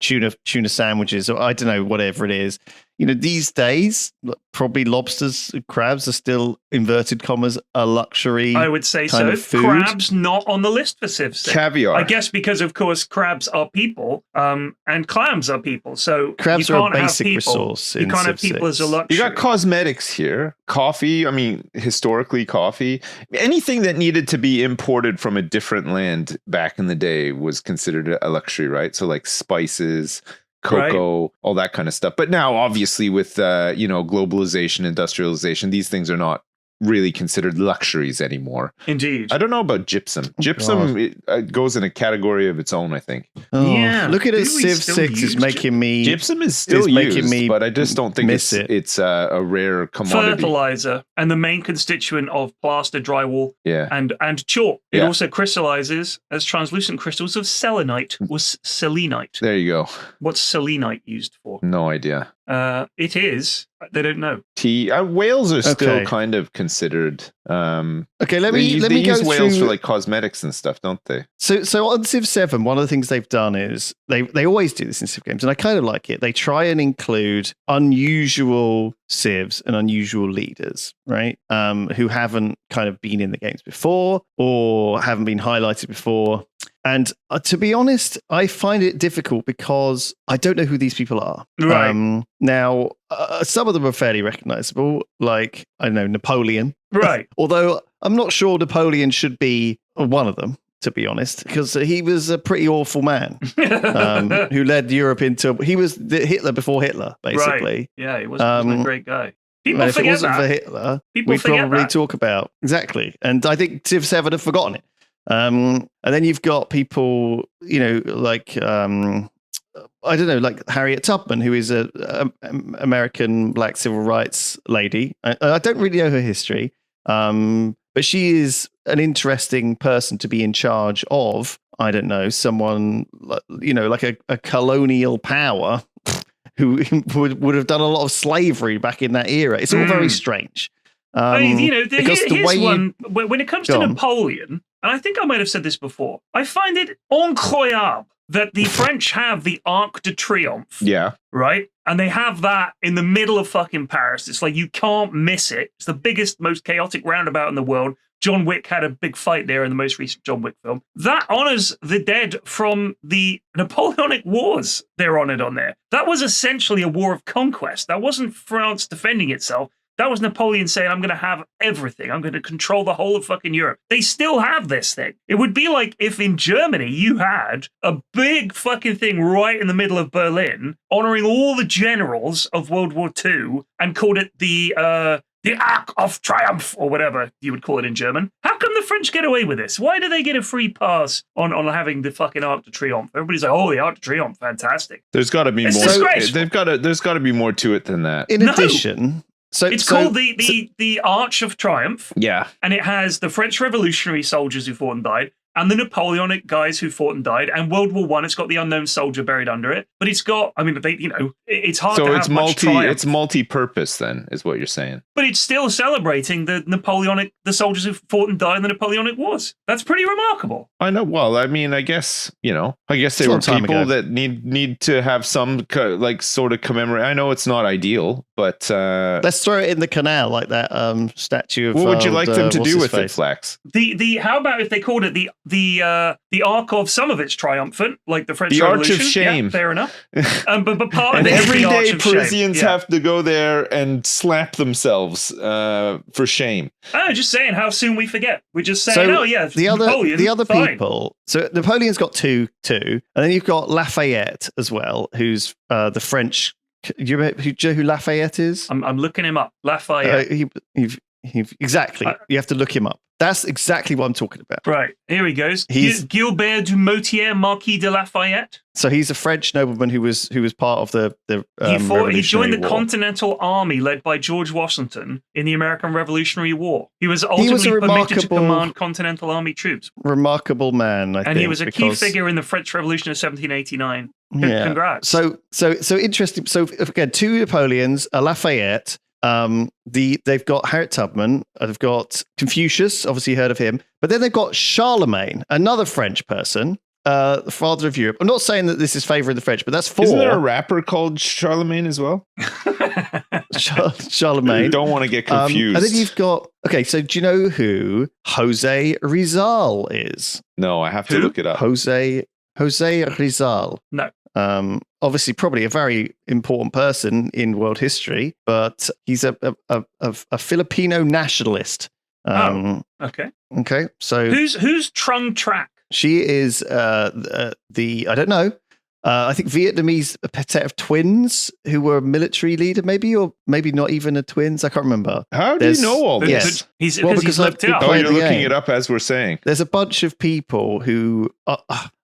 tuna sandwiches or I don't know, whatever it is. You know, these days, probably lobsters, crabs are still, inverted commas, a luxury. I would say kind so. of food. Crabs not on the list for Civ 6. Caviar. I guess because, of course, crabs are people and clams are people. So crabs you are can't a basic have people. resource. You can't have people as a luxury. You got cosmetics here. Coffee. I mean, historically, coffee. Anything that needed to be imported from a different land back in the day was considered a luxury, right? So like spices, cocoa, all that kind of stuff. But now, obviously, with globalization, industrialization, these things are not really considered luxuries anymore. Indeed. I don't know about gypsum. Gypsum it goes in a category of its own, I think. Yeah. Look at it. Do we Civ still 6 is use making me. Gypsum is still making used, me but I just don't think miss it's a rare commodity. Fertilizer and the main constituent of plaster, drywall, Yeah. and chalk. It Yeah. also crystallizes as translucent crystals of selenite or selenite. There you go. What's selenite used for? No idea. It is. They don't know. Whales are still Okay. kind of considered. Okay, let me they go use whales through. for like cosmetics and stuff, don't they? So on Civ 7, one of the things they've done is they always do this in Civ games, and I kind of like it. They try and include unusual Civs and unusual leaders, right? Who haven't kind of been in the games before or haven't been highlighted before. And to be honest, I find it difficult because I don't know who these people are. Right. Now, some of them are fairly recognizable, like, I don't know, Napoleon. Right. Although I'm not sure Napoleon should be one of them, to be honest, because he was a pretty awful man who led Europe into. He was the Hitler before Hitler, basically. Right. Yeah, he wasn't a great guy. People And if it forget wasn't that. for Hitler, People we'd forget probably that. talk about exactly. And I think Civ 7 have forgotten it. And then you've got people, like I don't know, like Harriet Tubman, who is a American black civil rights lady. I don't really know her history, but she is an interesting person to be in charge of. I don't know, someone like a colonial power who would have done a lot of slavery back in that era. It's all very strange. Because the here's way one. When it comes to Napoleon, and I think I might have said this before, I find it incroyable that the French have the Arc de Triomphe. Yeah. Right? And they have that in the middle of fucking Paris. It's like you can't miss it. It's the biggest, most chaotic roundabout in the world. John Wick had a big fight there in the most recent John Wick film. That honors the dead from the Napoleonic Wars. They're honored on there. That was essentially a war of conquest. That wasn't France defending itself. That was Napoleon saying, I'm going to have everything. I'm going to control the whole of fucking Europe. They still have this thing. It would be like if in Germany you had a big fucking thing right in the middle of Berlin, honoring all the generals of World War II and called it the Arc of Triumph, or whatever you would call it in German. How come the French get away with this? Why do they get a free pass on having the fucking Arc de Triomphe? Everybody's like, oh, the Arc de Triomphe, fantastic. There's got to be It's more. disgraceful. There's got to be more to it than that. In addition, it's called the Arch of Triumph. Yeah. And it has the French Revolutionary soldiers who fought and died, and the Napoleonic guys who fought and died, and World War I. It's got the unknown soldier buried under it, but it's got. I mean, it's hard. So to it's have much triumph. It's multi-purpose then, is what you're saying. But it's still celebrating the soldiers who fought and died in the Napoleonic Wars. That's pretty remarkable. I know. Well, I mean, I guess they were people that need to have some sort of commemorate. I know it's not ideal, but let's throw it in the canal like that statue of. What would you like them to do with it, Flax? How about if they called it the Arc of some of it's triumphant, like the French the Revolution? Arch of Shame. Yeah, fair enough. But part and of it is every the Arch day of Shame. Parisians Yeah. have to go there and slap themselves for shame. I'm just saying how soon we forget. We're just saying, the other fine. people. So Napoleon's got two, and then you've got Lafayette as well, who's the French. Do you know who Lafayette is? I'm looking him up. Lafayette. Exactly. You have to look him up. That's exactly what I'm talking about. Right. Here he goes. He's- Gilbert du Motier, Marquis de Lafayette. So he's a French nobleman who was part of the He joined Revolutionary the War. Continental Army led by George Washington in the American Revolutionary War. He was a ultimately permitted to remarkable- command Continental Army troops. Remarkable man, I think. And he was a key because- figure in the French Revolution of 1789. Yeah. Congrats. So interesting. So again, two Napoleons, a Lafayette. They've got Harriet Tubman. They've got Confucius. Obviously, you heard of him. But then they've got Charlemagne, another French person, the father of Europe. I'm not saying that this is favoring the French, but that's four. Isn't there a rapper called Charlemagne as well? Charlemagne. Don't want to get confused. And then you've got. Okay, so do you know who Jose Rizal is? No, I have to look it up. Jose Rizal. No. Obviously, probably a very important person in world history, but he's a Filipino nationalist. Okay. Okay. So who's Trung Trak? she is the I don't know. I think Vietnamese set of twins who were a military leader, maybe, or maybe not even a twins. I can't remember. How do you know all this? Yes. He's because looked it I've up. been Oh, you're the looking game. it up as we're saying. There's a bunch of people who, and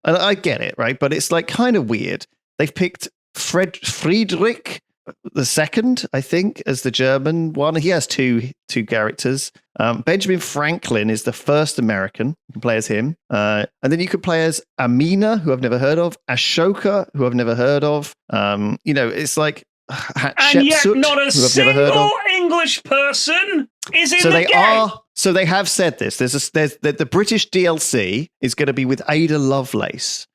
I get it, right? But it's like kind of weird. They've picked Friedrich II, I think, as the German one. He has two characters. Benjamin Franklin is the first American. You can play as him. And then you could play as Amina, who I've never heard of, Ashoka, who I've never heard of. It's like And yet Hatshepsut, not a who I've never heard of. single English person is in So the they game. are. So they have said this. There's the British DLC is going to be with Ada Lovelace.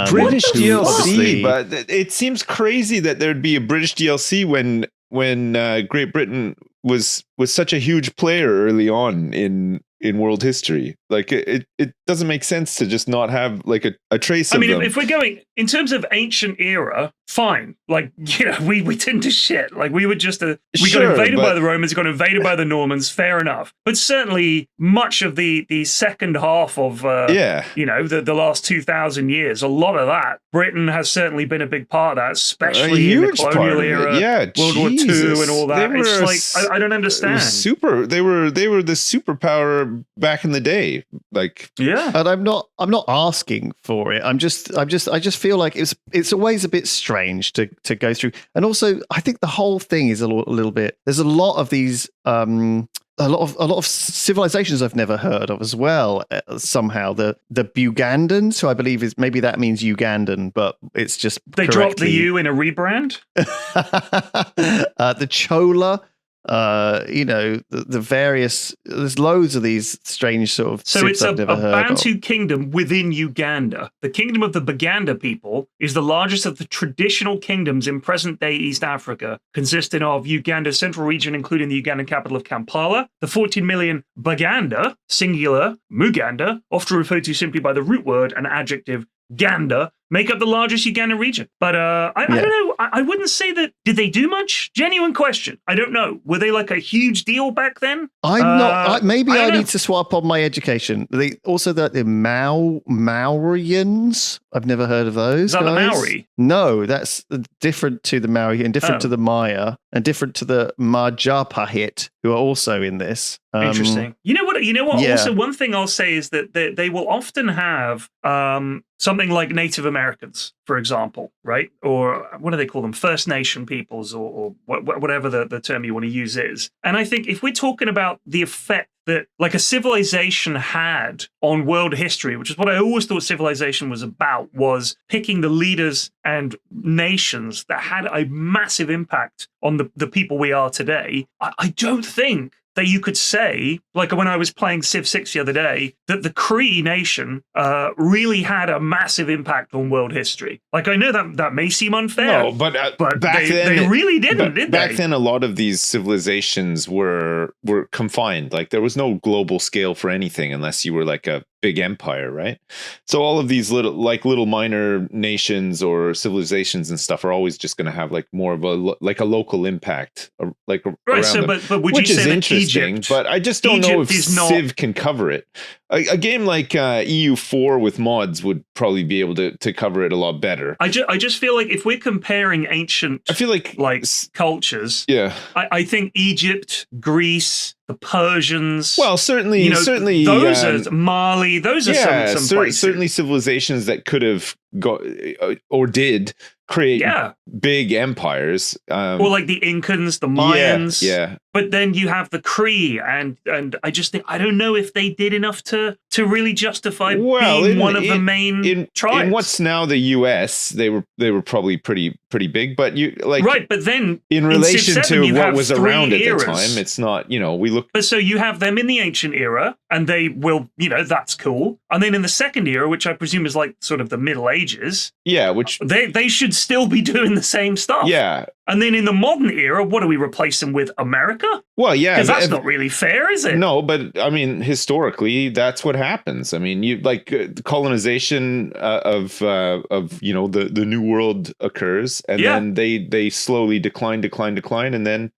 British who DLC, obviously- but it seems crazy that there'd be a British DLC when Great Britain was such a huge player early on in world history. Like it doesn't make sense to just not have like a trace of them. If we're going in terms of ancient era, fine. Like, we tend to shit. Like we were just we Sure, got invaded but- by the Romans, got invaded by the Normans. Fair enough. But certainly much of the second half of the last 2,000 years, a lot of that, Britain has certainly been a big part of that, especially in the huge part colonial of it. era, Yeah, World War Jesus. II and all that. They It's were like I don't understand. They were the superpower back in the day. Like, Yeah. And I'm not asking for it. I just feel like it's always a bit strange to go through. And also, I think the whole thing is a little bit. There's a lot of these. A lot of civilizations I've never heard of as well. Somehow the Bugandans, who I believe is maybe that means Ugandan, but it's just They dropped the U in a rebrand. The Chola. The various. There's loads of these strange sort of. So civs it's a I've never heard of. Bantu kingdom within Uganda. The kingdom of the Baganda people is the largest of the traditional kingdoms in present-day East Africa, consisting of Uganda's central region, including the Ugandan capital of Kampala. The 14 million Baganda, singular, Muganda, often referred to simply by the root word and adjective Ganda, make up the largest Ugandan region. But I don't know. I wouldn't say that. Did they do much? Genuine question. I don't know. Were they like a huge deal back then? I'm not. Maybe I I don't know. need to swap on my education. The Maorians. I've never heard of those. Is that the guys. Maori? No, that's different to the Maori and different Oh. to the Maya and different to the Majapahit, who are also in this. Interesting. You know what? yeah. Also, one thing I'll say is that they will often have something like Native Americans, for example, right? Or what do they call them? First Nation peoples, or whatever the term you want to use is. And I think if we're talking about the effect that like a civilization had on world history, which is what I always thought civilization was about, was picking the leaders and nations that had a massive impact on the people we are today. I don't think that you could say, like when I was playing Civ 6 the other day, that the Cree nation really had a massive impact on world history. Like, I know that may seem unfair. no, but back then, they really didn't, did back they? then, a lot of these civilizations were confined. Like there was no global scale for anything unless you were like a big empire, right? So all of these little minor nations or civilizations and stuff are always just going to have like more of a local impact, like Right. around So, them. but would Which you is say that interesting, Egypt? but I just don't know if Egypt is not- Civ can cover it. A game like EU4 with mods would probably be able to cover it a lot better. I just feel like if we're comparing ancient I feel like cultures, yeah. I think Egypt, Greece, the Persians. Well, certainly those are Mali. Those are some places. certainly civilizations that could have got or did create big empires. Or like the Incans, the Mayans. Yeah. But then you have the Cree, and I just think I don't know if they did enough to really justify being one of the main tribes. In what's now the US, they were probably pretty big, but you like right. But then in relation Civ 7, to you what have was three around at eras. the time, it's not. We look. But so you have them in the ancient era, and they will, that's cool. And then in the second era, which I presume is like sort of the Middle Ages, which they should still be doing the same stuff. Yeah. And then in the modern era, what do we replace them with? America? Well, yeah, because that's not really fair, is it? No, but I mean, historically, that's what happens. I mean, you like the colonization of the New World occurs, and then they slowly decline, and then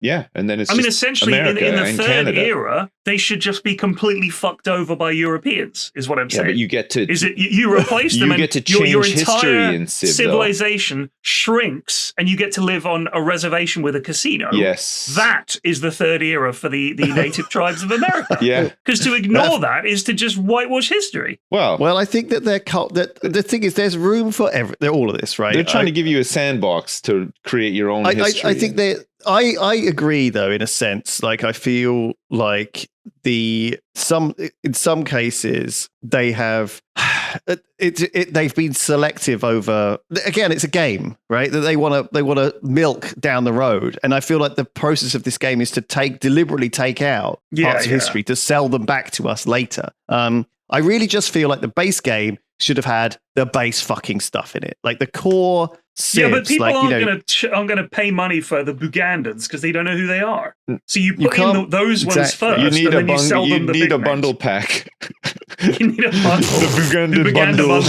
Yeah, and then it's. I mean, essentially, in America the and third Canada. era, they should just be completely fucked over by Europeans. Is what I'm saying. Yeah, but you get to. Is it you replace them? You and get to your change entire history in Civ, civilization shrinks, and you get to live on a reservation with a casino. Yes, that is the third era for the native tribes of America. Yeah, because to ignore that is to just whitewash history. Well, I think that that the thing is, there's room for all of this, right? They're trying to give you a sandbox to create your own history. I think that I agree, though, in a sense. Like, I feel like in some cases they have they've been selective over. Again, it's a game, right? That they want to milk down the road, and I feel like the process of this game is to deliberately take out parts of history to sell them back to us later. I really just feel like the base game should have had the base fucking stuff in it, like the core. Civs, but people aren't going to pay money for the Bugandans because they don't know who they are. So you put in those ones first. You need and then you sell them the big bundle pack. You need a bundle. The Buganda bundle.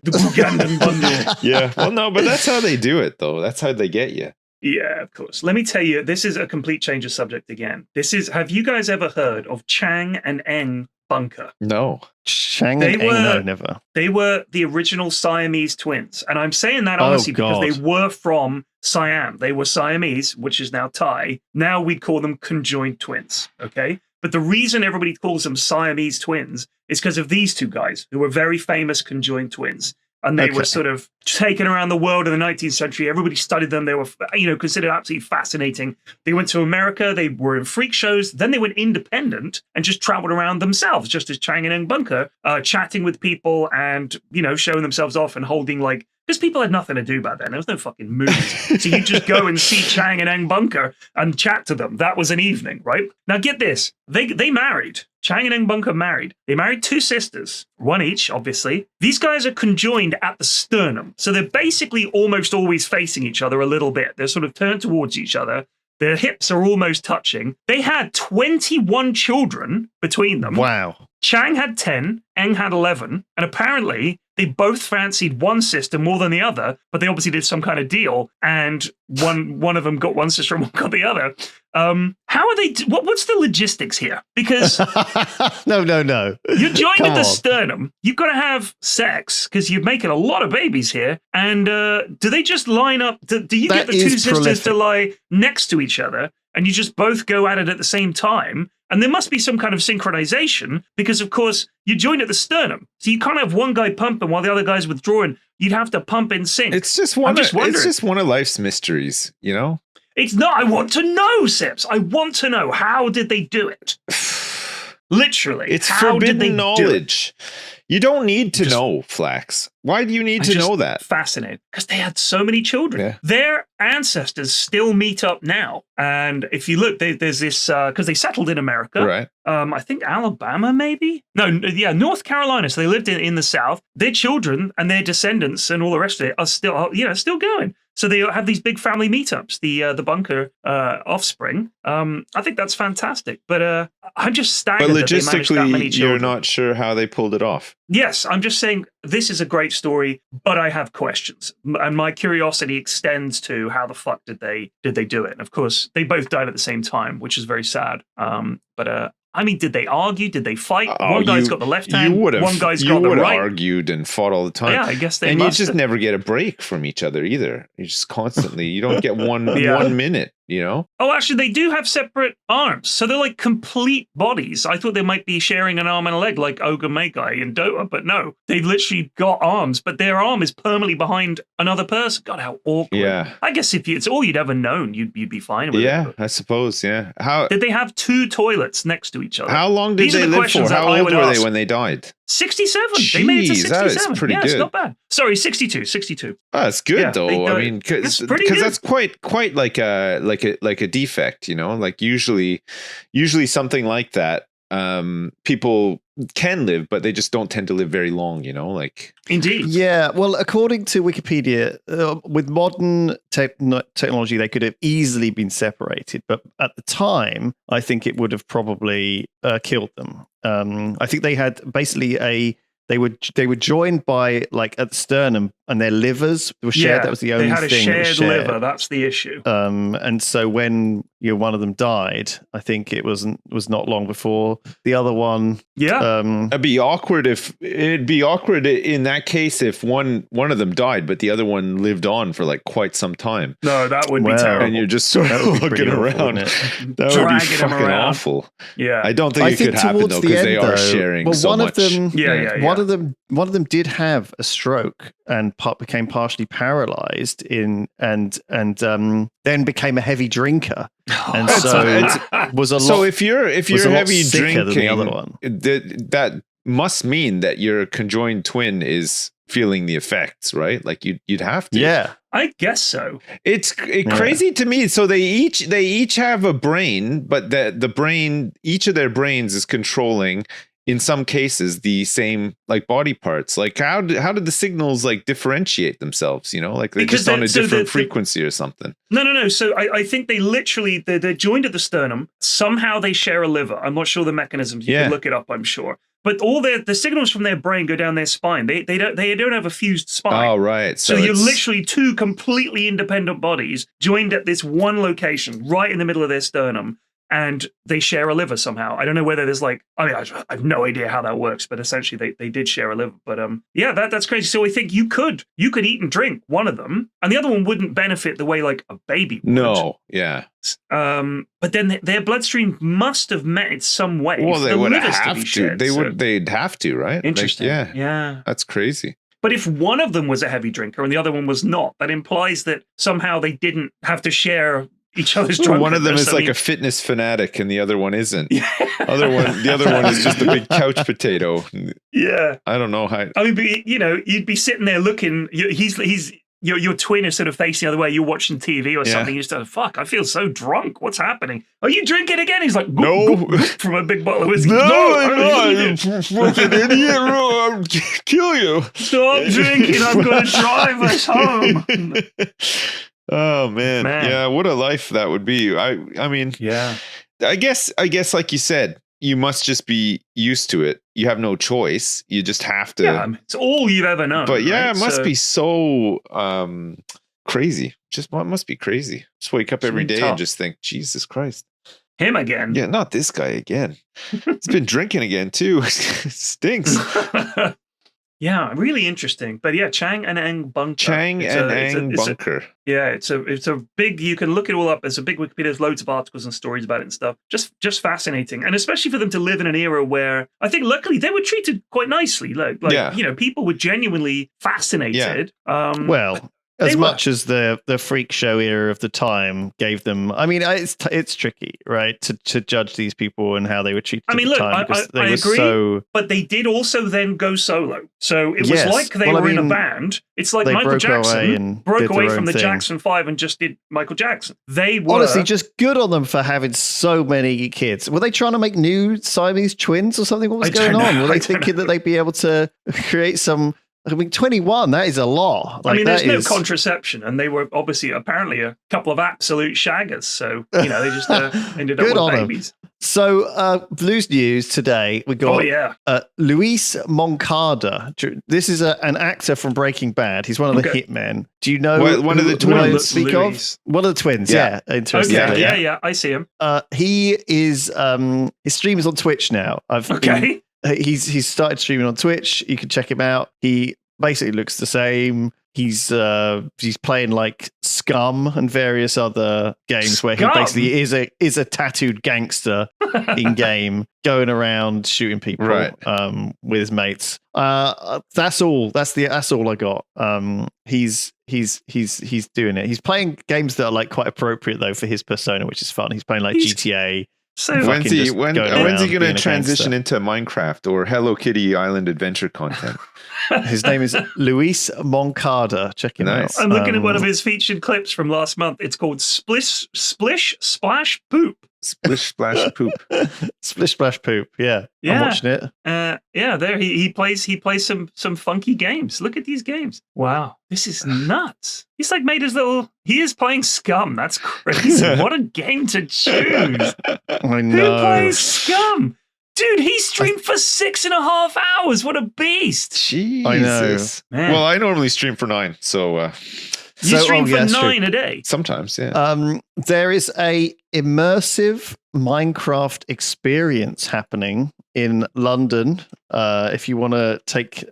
The Bugandan bundle. Yeah. Well, no, but that's how they do it, though. That's how they get you. Yeah, of course. Let me tell you, this is a complete change of subject again. Have you guys ever heard of Chang and Eng bunker? No. Chang and Eng, no, never. They were the original Siamese twins. And I'm saying that honestly because they were from Siam. They were Siamese, which is now Thai. Now we call them conjoined twins, okay? But the reason everybody calls them Siamese twins is because of these two guys who were very famous conjoined twins. And they were sort of taken around the world in the 19th century. Everybody studied them. They were, considered absolutely fascinating. They went to America. They were in freak shows. Then they went independent and just traveled around themselves, just as Chang and Eng Bunker, chatting with people and, showing themselves off and holding because people had nothing to do back then. There was no fucking movies. So you just go and see Chang and Eng Bunker and chat to them. That was an evening, right? Now get this. They married. Chang and Eng Bunker married. They married two sisters, one each, obviously. These guys are conjoined at the sternum. So they're basically almost always facing each other a little bit. They're sort of turned towards each other. Their hips are almost touching. They had 21 children between them. Wow. Chang had 10, Eng had 11, and apparently they both fancied one sister more than the other, but they obviously did some kind of deal, and one of them got one sister and one got the other. How are they? What's the logistics here? Because no, you're joined at the sternum. You've got to have sex because you're making a lot of babies here. And do they just line up? Do you get the two sisters to lie next to each other, and you just both go at it at the same time? And there must be some kind of synchronization because, of course, you're joined at the sternum. So you can't have one guy pumping while the other guy's withdrawing. You'd have to pump in sync. It's just one of life's mysteries, It's not. I want to know, Sips. I want to know. How did they do it? Literally. It's forbidden knowledge. You don't need to know, Flax. Why do you need to know that? Fascinating. Because they had so many children. Yeah. Their ancestors still meet up now. And if you look, there's this, because they settled in America. Right. I think Alabama, maybe? North Carolina. So they lived in the South. Their children and their descendants and all the rest of it are still going. So they have these big family meetups, the bunker offspring. I think that's fantastic. But I'm just staggered that they managed that many logistically, children. you're not sure how they pulled it off. Yes, I'm just saying this is a great story, but I have questions. And my curiosity extends to how the fuck did they do it? And of course, they both died at the same time, which is very sad. I mean, did they argue? Did they fight? One guy's got the left hand. One guy's got the right. You would have argued and fought all the time. Yeah, I guess they and must you just have. never get a break from each other either. You just constantly. You don't get one minute. Oh, actually, they do have separate arms, so they're like complete bodies. I thought they might be sharing an arm and a leg, like Ogre Magi in Dota, but no, they've literally got arms, but their arm is permanently behind another person. God, how awkward! Yeah, I guess if it's all you'd ever known, you'd be fine with it. Yeah, I suppose. Yeah. How did they have two toilets next to each other? How long did they live for? How old were they when they died? 67. Jeez, they made it to 67. That is pretty good. It's not bad. Sorry, 62. Oh, that's good though. I mean, because that's quite like a defect, Like usually something like that. People can live, but they just don't tend to live very long, Like indeed. Yeah. Well, according to Wikipedia, with modern technology, they could have easily been separated, but at the time, I think it would have probably killed them. I think they had basically they were joined by like at the sternum and their livers were shared. Yeah, That was the only they had a thing that was shared liver. That's the issue. And so when one of them died, I think it was not long before the other one. Yeah, it'd be awkward in that case if one of them died, but the other one lived on for like quite some time. No, that would be Well, terrible. And you're just sort of looking around. That would be Dragging them fucking around. awful. Yeah, I don't think it could happen though because they are sharing so much. One of them did have a stroke and became partially paralyzed and then became a heavy drinker, and so was a lot. So if you're heavy drinking, than the other one. That must mean that your conjoined twin is feeling the effects, right? Like you'd have to. Yeah, I guess so. It's crazy to me. So they each have a brain, but the brain, each of their brains is controlling, in some cases, the same like body parts. Like how did the signals like differentiate themselves? Like they're just on a different frequency or something. No. So I think they literally they're joined at the sternum. Somehow they share a liver. I'm not sure the mechanisms. You can look it up, I'm sure. But all the signals from their brain go down their spine. They don't have a fused spine. Oh, right. So you're literally two completely independent bodies joined at this one location, right in the middle of their sternum, and they share a liver somehow. I don't know whether there's I have no idea how that works, but essentially they did share a liver. But yeah, that's crazy. So I think you could eat and drink one of them, and the other one wouldn't benefit the way like a baby would. No, yeah. But then their bloodstream must have met in some way. Well, they would have to. Shared, they'd have to, right? Interesting. Yeah. That's crazy. But if one of them was a heavy drinker and the other one was not, that implies that somehow they didn't have to share each other's drunkenness. One of them is like a fitness fanatic and the other one isn't. The other one is just a big couch potato. Yeah. I don't know how. I mean, you'd be sitting there looking, your twin is sort of facing the other way, you're watching TV or something, you just fuck, I feel so drunk. What's happening? Are you drinking again? He's like, no. From a big bottle of whiskey. No, I'm not. You fucking idiot. I'll kill you. Stop drinking. I'm going to drive us home. Oh man. Yeah, what a life that would be. I mean, yeah. I guess like you said, you must just be used to it. You have no choice. You just have to. Yeah, it's all you've ever known. But yeah, right? It must be so crazy. It must be crazy. Just wake up every day and just think, Jesus Christ. Him again. Yeah, not this guy again. He's been drinking again too. Stinks. Yeah, really interesting. But yeah, Chang and Eng Bunker. Bunker. It's a big, you can look it all up. There's a big Wikipedia, there's loads of articles and stories about it and stuff. Just fascinating. And especially for them to live in an era where I think luckily they were treated quite nicely. People were genuinely fascinated. Yeah. As much as the freak show era of the time gave them, I mean, it's tricky, right, to judge these people and how they were treated. I mean, look, I agree, but they did also then go solo. So it was like they were in a band. It's like Michael Jackson broke away from the Jackson 5 and just did Michael Jackson. They were honestly just good on them for having so many kids. Were they trying to make new Siamese twins or something? What was going on? Were they thinking that they'd be able to create some? I mean, 21, that is a lot. There's no contraception, and they were apparently a couple of absolute shaggers. So, they just ended up with babies. So, Blues News today, we got Luis Moncada. This is an actor from Breaking Bad. He's one of the hitmen. Do you know one of the twins? Speak of? One of the twins, yeah. Interesting. Okay. Yeah, I see him. He is, his stream is on Twitch now. He's started streaming on Twitch. You can check him out. He basically looks the same. He's playing like Scum and various other games where he basically is a tattooed gangster in game, going around shooting people with his mates. That's all. That's all I got. He's doing it. He's playing games that are like quite appropriate though for his persona, which is fun. He's playing like GTA. So when's he going to transition into Minecraft or Hello Kitty Island adventure content? His name is Luis Moncada. Check him out. I'm looking at one of his featured clips from last month. It's called Splish Splash Poop. Splish Splash Poop. Splish Splash Poop. Yeah. I'm watching it. There he plays some funky games. Look at these games. Wow, this is nuts. He's like made his little. He is playing Scum. That's crazy. What a game to choose. I know. Who plays Scum? Dude, he streamed for 6.5 hours. What a beast. Jesus. I know. Man. Well, I normally stream for 9, so You stream for that's 9 true. a day. sometimes, yeah. There is a immersive Minecraft experience happening in London. If you want to take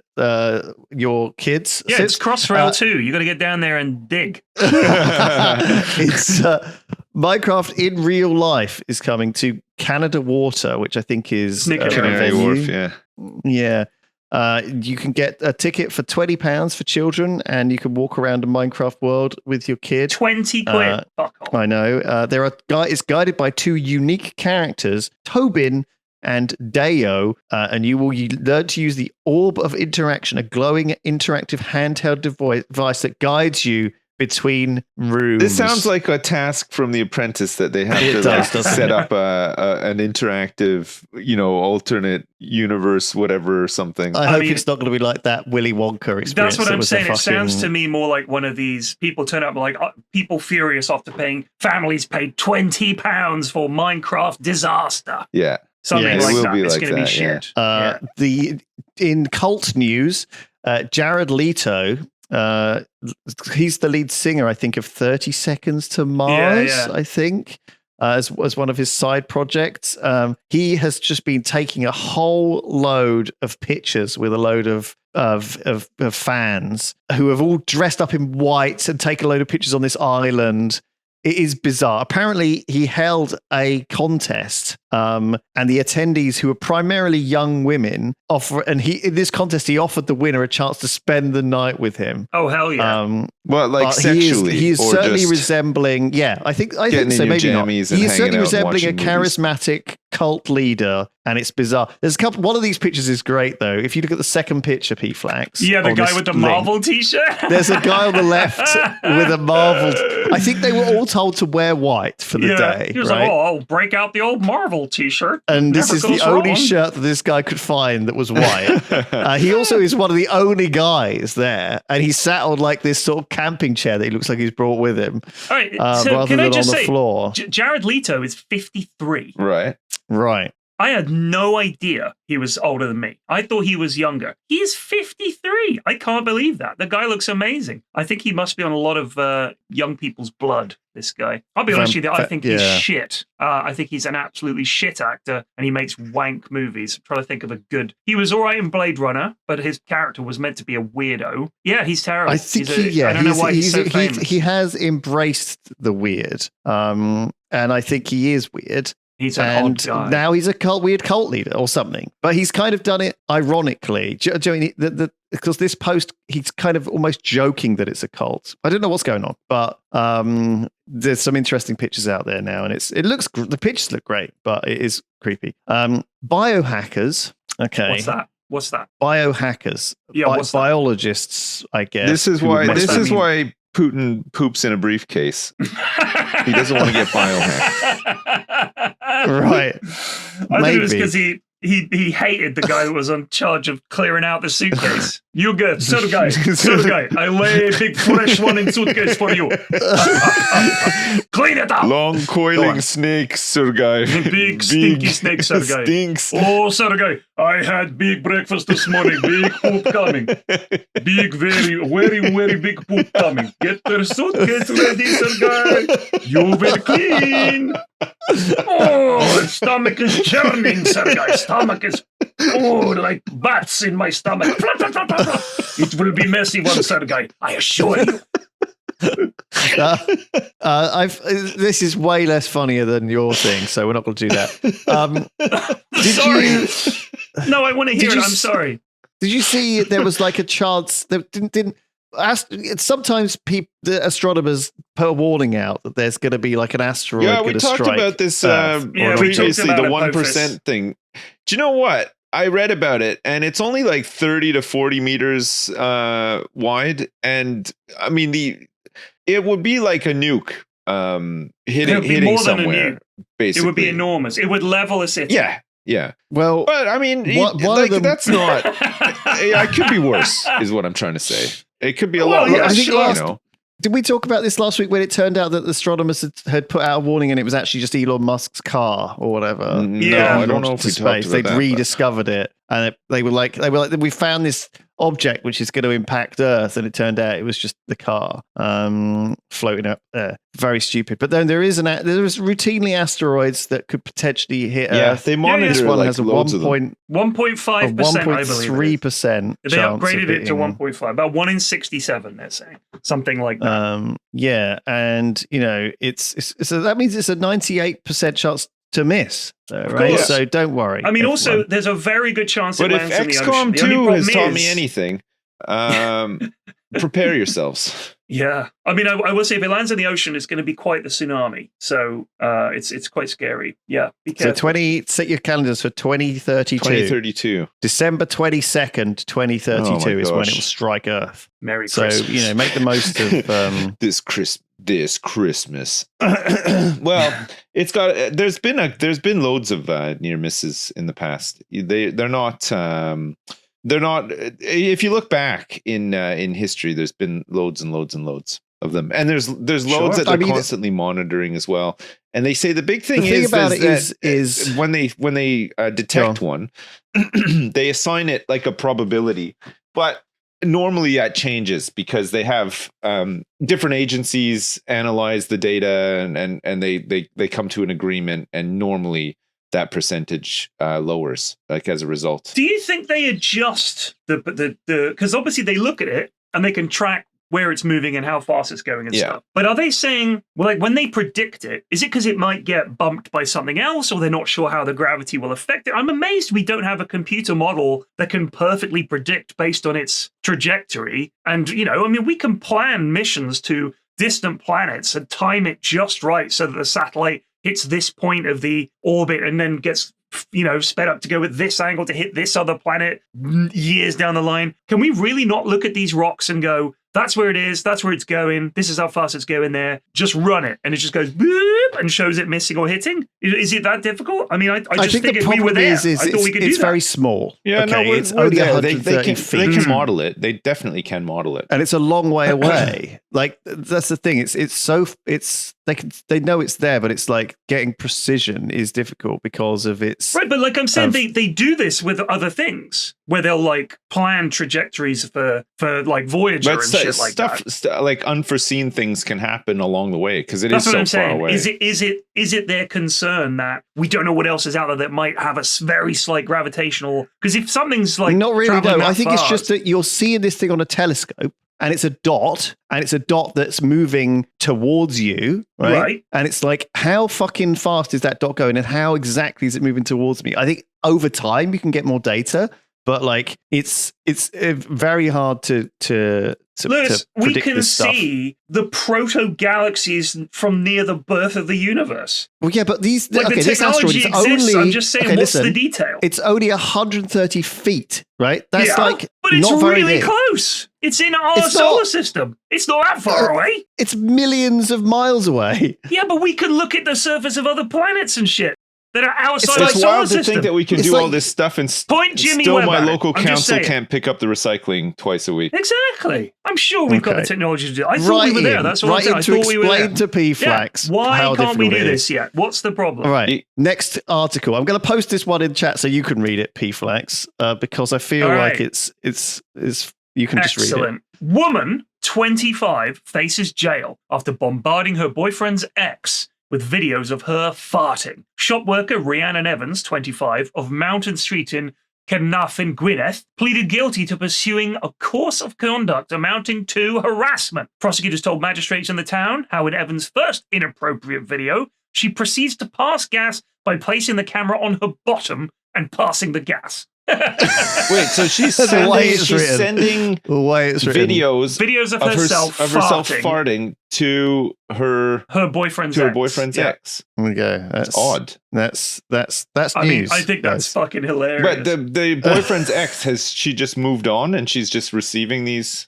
your kids, Yeah, it's Crossrail too. You got to get down there and dig. It's Minecraft in real life is coming to Canada Water, which I think is Snicket Canary venue. Wharf, yeah. Yeah. You can get a ticket for £20 for children, and you can walk around a Minecraft world with your kid. 20 quid. Fuck off. I know. It's guided by 2 unique characters, Tobin and Deo, and you will learn to use the Orb of Interaction, a glowing interactive handheld device that guides you between rooms. This sounds like a task from The Apprentice that they have It to does, doesn't set it? up an interactive, alternate universe, whatever, or something. I hope mean- it's not going to be like that Willy Wonka experience. That's what that I'm was a saying. It sounds to fucking- me more like one of these people turn up like people furious after paying families paid £20 for Minecraft disaster. Yeah. Something Yeah, it like will that. be It's like going to be that, yeah. shit. In cult news, Jared Leto, he's the lead singer, I think, of 30 Seconds to Mars, yeah. I think, as one of his side projects. He has just been taking a whole load of pictures with a load of fans who have all dressed up in white and taken a load of pictures on this island. It is bizarre. Apparently, he held a contest, and the attendees, who were primarily young women, in this contest he offered the winner a chance to spend the night with him. Oh, hell yeah. Well, like But sexually. he is or certainly just resembling. Yeah, I think getting so. in your Maybe not. jammies and He's certainly hanging out resembling a watching movies. charismatic cult leader, and it's bizarre. There's a couple. One of these pictures is great though. If you look at the second picture, P-Flax. yeah, the on guy this with the link, Marvel t-shirt. There's a guy on the left with a Marvel. I think they were all told to wear white for the day. He was right? like, oh, I'll break out the old Marvel t-shirt. And this Never is the goes only wrong. shirt that this guy could find that was white. He also is one of the only guys there, and he sat on like this sort of camping chair that he looks like he's brought with him, All right, so rather can than I on just the say, floor. Jared Leto is 53. Right. Right. I had no idea he was older than me. I thought he was younger. He is 53. I can't believe that. The guy looks amazing. I think he must be on a lot of young people's blood, this guy. I'll be honest with you, I think he's shit. I think he's an absolutely shit actor, and he makes wank movies. I'm trying to think of a good... He was all right in Blade Runner, but his character was meant to be a weirdo. Yeah, he's terrible. I think I don't know why he's so famous. he has embraced the weird, and I think he is weird. He's an odd guy. Now he's a weird cult leader or something. But he's kind of done it ironically. Do you know what I mean? Because this post, he's kind of almost joking that it's a cult. I don't know what's going on, but there's some interesting pictures out there now, and the pictures look great, but it is creepy. Biohackers. Okay. What's that? Biohackers. Yeah, what's that? Biologists, I guess. This is who would why. make This that is mean- why Putin poops in a briefcase. He doesn't want to get biohacked. Right. I think it was because he hated the guy that was on charge of clearing out the suitcase. You good, Sergei. I lay a big fresh one in suitcase for you. Clean it up. Long coiling snake, Sergei. Big stinky snake, Sergei. Stinks. Oh, Sergei, I had big breakfast this morning. Big poop coming. Big, very, very, very big poop coming. Get the suitcase ready, Sergei. You will clean. Oh, stomach is churning, Sergei. Stomach is, like bats in my stomach. It will be messy one, Sergei. I assure you. This is way less funnier than your thing, so we're not going to do that. Sorry. No, I want to hear it. I'm sorry. Did you see there was like a chance that didn't sometimes the astronomers put a warning out that there's going to be like an asteroid. Yeah, we talked about this previously, the 1% thing. Do you know what? I read about it, and it's only like 30 to 40 meters wide, and I mean it would be like a nuke hitting somewhere. Basically, it would be enormous. It would level a city. Yeah. Well, but I mean, that's not. It could be worse, is what I'm trying to say. It could be a lot worse. Did we talk about this last week when it turned out that the astronomers had put out a warning and it was actually just Elon Musk's car or whatever? Yeah, I don't know if we talked about They'd that, rediscovered it, and they were like, we found this object which is going to impact Earth, and it turned out it was just the car floating up there. Very stupid. But then there is routinely asteroids that could potentially hit Earth. They monitor This one has a loads of them. 1.5%, I believe. 1.3%. They upgraded it to 1.5, about 1 in 67. They're saying something like that. Yeah, and it's so that means it's a 98% chance to miss, right? course. So don't worry. I mean, everyone. also, there's a very good chance But it if lands in the XCOM ocean. The only 2 problem has taught me is- anything, prepare yourselves. Yeah, I mean, I will say if it lands in the ocean, it's going to be quite the tsunami. So it's quite scary. Yeah, be So careful. set your calendars for 2032. 2032. December 22nd, 2032 Oh my is when it gosh. will strike Earth. Merry So Christmas. make the most of. This Christmas. Well, there's been loads of near misses in the past. They're not if you look back in history, there's been loads and loads and loads of them, and there's loads that they're constantly monitoring as well. And they say the big thing is when they detect one, they assign it like a probability, but normally that changes because they have different agencies analyze the data and they come to an agreement, and normally that percentage lowers as a result. Do you think they adjust the because obviously they look at it and they can track where it's moving and how fast it's going and stuff. But are they saying, well, like when they predict it, is it because it might get bumped by something else, or they're not sure how the gravity will affect it? I'm amazed we don't have a computer model that can perfectly predict based on its trajectory. And, we can plan missions to distant planets and time it just right so that the satellite hits this point of the orbit and then gets sped up to go at this angle to hit this other planet years down the line. Can we really not look at these rocks and go, that's where it is, that's where it's going, this is how fast it's going there, just run it, and it just goes boop and shows it missing or hitting? Is it that difficult? I mean, I just think if we were there, I thought we could do that. It's very small. Yeah, okay? no, It's only 130 feet. They can model it. They definitely can model it. And it's a long way away. Like, that's the thing. They know it's there, but it's like getting precision is difficult because of its... Right, but like I'm saying, they do this with other things where they'll like plan trajectories for like Voyager and shit like that. Like unforeseen things can happen along the way because That's is what so I'm far saying. away. Is it their concern that we don't know what else is out there that might have a very slight gravitational? Because if something's like not really, traveling no. that I think fast, it's just that you're seeing this thing on a telescope, and it's a dot, that's moving towards you, right? And it's like, how fucking fast is that dot going, and how exactly is it moving towards me? I think over time you can get more data, but like it's very hard to Lewis, we predict can this stuff. see the proto-galaxies from near the birth of the universe. Well, yeah, but these Like okay, the this asteroid technology is exists. only. I'm just saying, okay, what's listen, the detail? It's only 130 feet, right? That's like but it's not very really big. close. It's in our It's solar not. system. It's not that far away. It's millions of miles away. Yeah, but we can look at the surface of other planets and shit that are outside our It's solar wild to system. think that we can It's do like- all this stuff and Point Jimmy still Webb my at it. local I'm just council saying. can't pick up the recycling twice a week. Exactly. I'm sure we've got the Okay. technology to do it. I thought we were there. That's what I'm saying. I to thought we were there. explain to PFlax Yeah. Why how can't we difficult do it this is. yet? What's the problem? All right. Next article. I'm going to post this one in chat so you can read it, PFlax, because I feel All like right. it's you can just read it. Excellent. Woman, 25, faces jail after bombarding her boyfriend's ex with videos of her farting. Shop worker Rhiannon Evans, 25, of Mountain Street in Cernarfon, Gwynedd, pleaded guilty to pursuing a course of conduct amounting to harassment. Prosecutors told magistrates in the town how in Evans' first inappropriate video, she proceeds to pass gas by placing the camera on her bottom and passing the gas. Wait, so she's That's the way it's sending The way it's written. Videos of herself farting to her boyfriend's boyfriend's ex. ex. There we go. That's Odd. That's I mean, news. I think that's guys. fucking hilarious. But the boyfriend's ex, has she just moved on and she's just receiving these,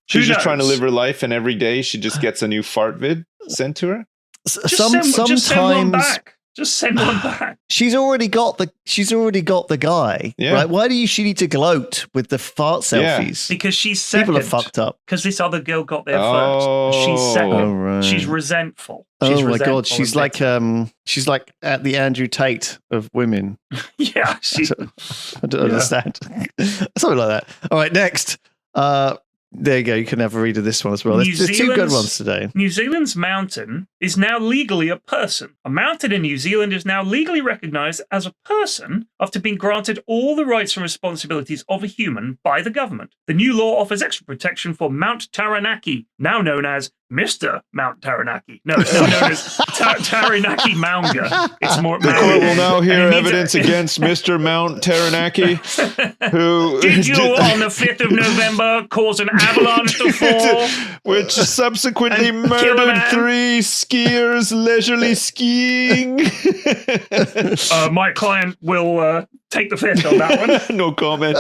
she's just trying to live her life, and every day she just gets a new fart vid sent to her? Just send one sometimes back. Just send one back. She's already got the guy. Yeah. Right? Why do she need to gloat with the fart selfies? Because she's second. People are fucked up. Because this other girl got there Oh. first. She's second. Oh, right. She's resentful. Oh my god, she's like at the Andrew Tate of women. Yeah, I don't understand. Something like that. All right, next. There you go. You can have a read of this one as well. There's two good ones today. New Zealand's mountain is now legally a person. A mountain in New Zealand is now legally recognized as a person after being granted all the rights and responsibilities of a human by the government. The new law offers extra protection for Mount Taranaki, now known as Mr. Mount Taranaki. No, it's now known as Taranaki Maunga. It's more. The court will now hear evidence against Mr. Mount Taranaki, who did you on the 5th of November cause an avalanche to fall, which subsequently murdered 3 skiers leisurely skiing. My client will take the fifth on that one. No comment.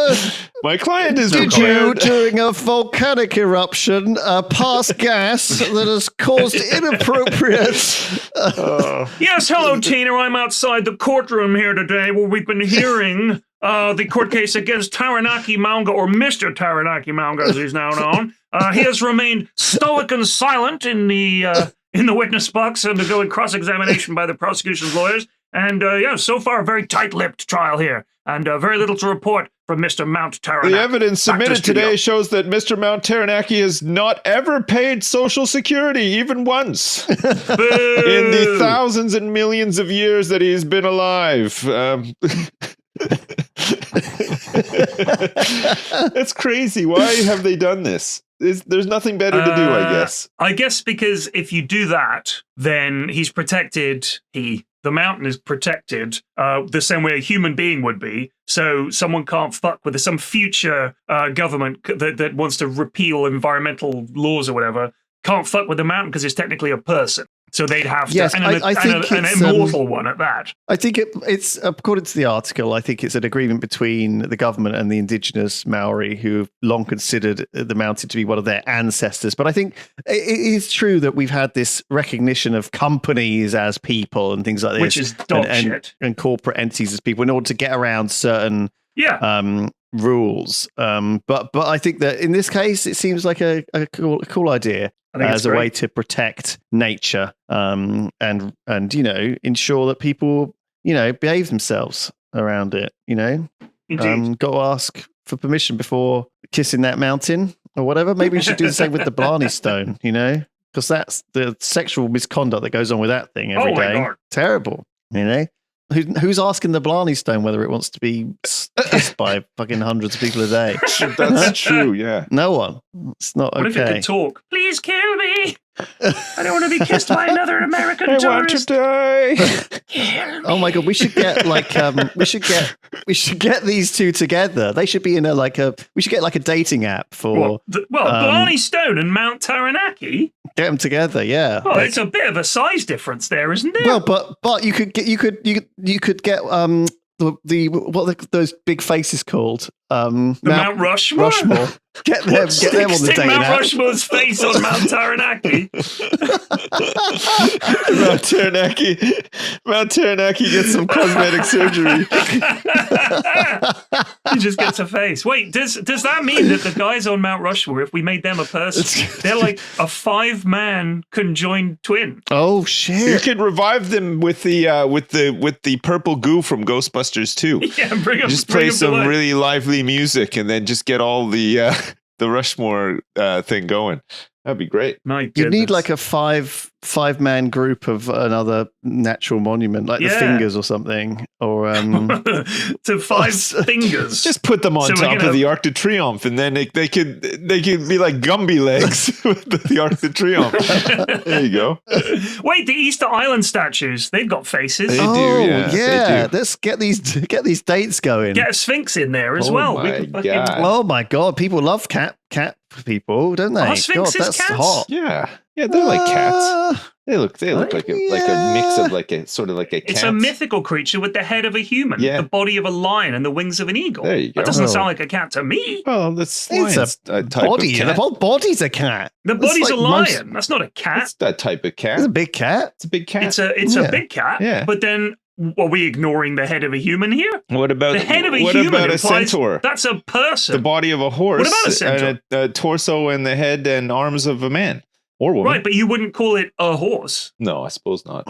My client is Did you, during a volcanic eruption, pass gas that has caused inappropriate... Yes, hello, Tina. I'm outside the courtroom here today where we've been hearing the court case against Taranaki Maunga, or Mr. Taranaki Maunga, as he's now known. He has remained stoic and silent in the witness box undergoing cross-examination by the prosecution's lawyers. And so far, a very tight-lipped trial here, and very little to report from Mr. Mount Taranaki. The evidence submitted today shows that Mr. Mount Taranaki has not ever paid Social Security, even once, in the thousands and millions of years that he's been alive. That's crazy. Why have they done this? There's nothing better to do, I guess. I guess because if you do that, then he's protected. The mountain is protected the same way a human being would be. So someone can't fuck with some future government that wants to repeal environmental laws or whatever. Can't fuck with the mountain because it's technically a person. So they'd have to, I think an immortal one at that. I think it's according to the article, I think it's an agreement between the government and the indigenous Maori, who've long considered the mountain to be one of their ancestors. But I think it is true that we've had this recognition of companies as people and things like this, which is dog shit, and corporate entities as people in order to get around certain rules. But I think that in this case, it seems like a cool idea. As a way to protect nature, and ensure that people behave themselves around it. Got to ask for permission before kissing that mountain or whatever. Maybe we should do the same with the Blarney Stone. Because that's the sexual misconduct that goes on with that thing every day. God. Terrible. Who's asking the Blarney Stone whether it wants to be kissed by fucking hundreds of people a day? That's true, yeah. No one. It's not okay. What if it could talk? Please kill me. I don't want to be kissed by another American tourist. I want to die. Kill me. Oh my god, we should get we should get these two together. They should be in we should get like a dating app for Blarney Stone and Mount Taranaki. Get them together, yeah. Well, it's a bit of a size difference there, isn't it? Well, but you could get those big faces called Mount Rushmore. Get them on the dating Mount app. Rushmore's face on Mount Taranaki. Mount Taranaki gets some cosmetic surgery. He just gets a face. Wait, does that mean that the guys on Mount Rushmore, if we made them a person, they're like a 5-man conjoined twin? Oh shit! You could revive them with the purple goo from Ghostbusters 2. Yeah, bring them. Just play some really lively music, and then just get all the Rushmore thing going. That'd be great. My goodness. You need like a five-man group of another natural monument, like the Fingers or something, or to 5 fingers. Just put them on top of the Arc de Triomphe, and then they could be like Gumby legs with the Arc de Triomphe. There you go. Wait, the Easter Island statues—they've got faces. They do, yeah. They do. Let's get these dates going. Get a Sphinx in there as well. Oh my god, people love cat people, don't they? Are Sphinxes God, that's cats? hot. Yeah, they're like cats. They look like a mix of like a sort of like a cat. It's a mythical creature with the head of a human, the body of a lion, and the wings of an eagle. There you go. That doesn't sound like a cat to me. Well, that's It's a type body. of cat. The whole body's a cat. The body's like a lion. That's not a cat. That's that type of cat. It's a big cat. It's a big cat. It's a big cat. Yeah. But then, are we ignoring the head of a human here? What about The head of a what human about a implies centaur? that's a person. The body of a horse. What about a centaur? And a torso and the head and arms of a man or woman. Right, but you wouldn't call it a horse. No, I suppose not.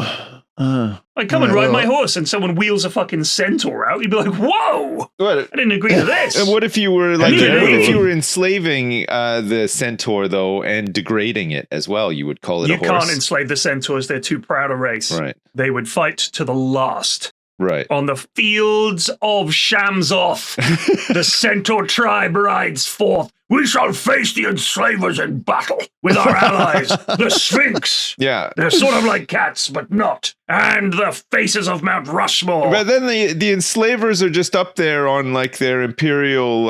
Like, come and ride my horse, and someone wheels a fucking centaur out. You'd be like, whoa! What? I didn't agree to this. And what if you were like, Yeah. what if you were enslaving the centaur though and degrading it as well? You would call it You a horse. can't enslave the centaurs. They're too proud a race. Right. They would fight to the last. Right. On the fields of Shamzoth, the centaur tribe rides forth. We shall face the enslavers in battle with our allies, the Sphinx. Yeah. They're sort of like cats, but not. And the faces of Mount Rushmore. But then the enslavers are just up there on like their imperial,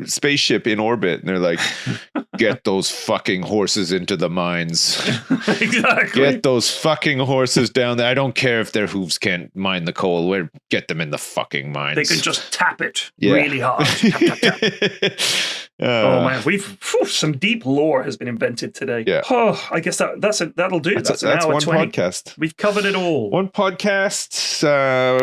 spaceship in orbit, and they're like, "Get those fucking horses into the mines. Exactly. Get those fucking horses down there. I don't care if their hooves can't mine the coal. We're get them in the fucking mines. They can just tap it Yeah. really hard. Tap, tap, tap. Oh man, some deep lore has been invented today. Yeah. Oh, I guess that'll do. That's an hour one 20. podcast. We've covered it all. One podcast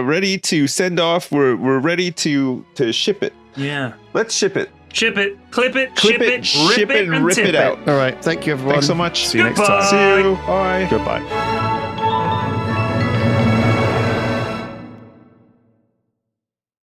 ready to send off. We're ready to ship it. Yeah. Let's ship it. Ship it, clip it, Clip ship it, ship rip it, and rip tip it out. All right. Thank you, everyone. Thanks so much. See you next Goodbye. time. See you. Bye. Goodbye.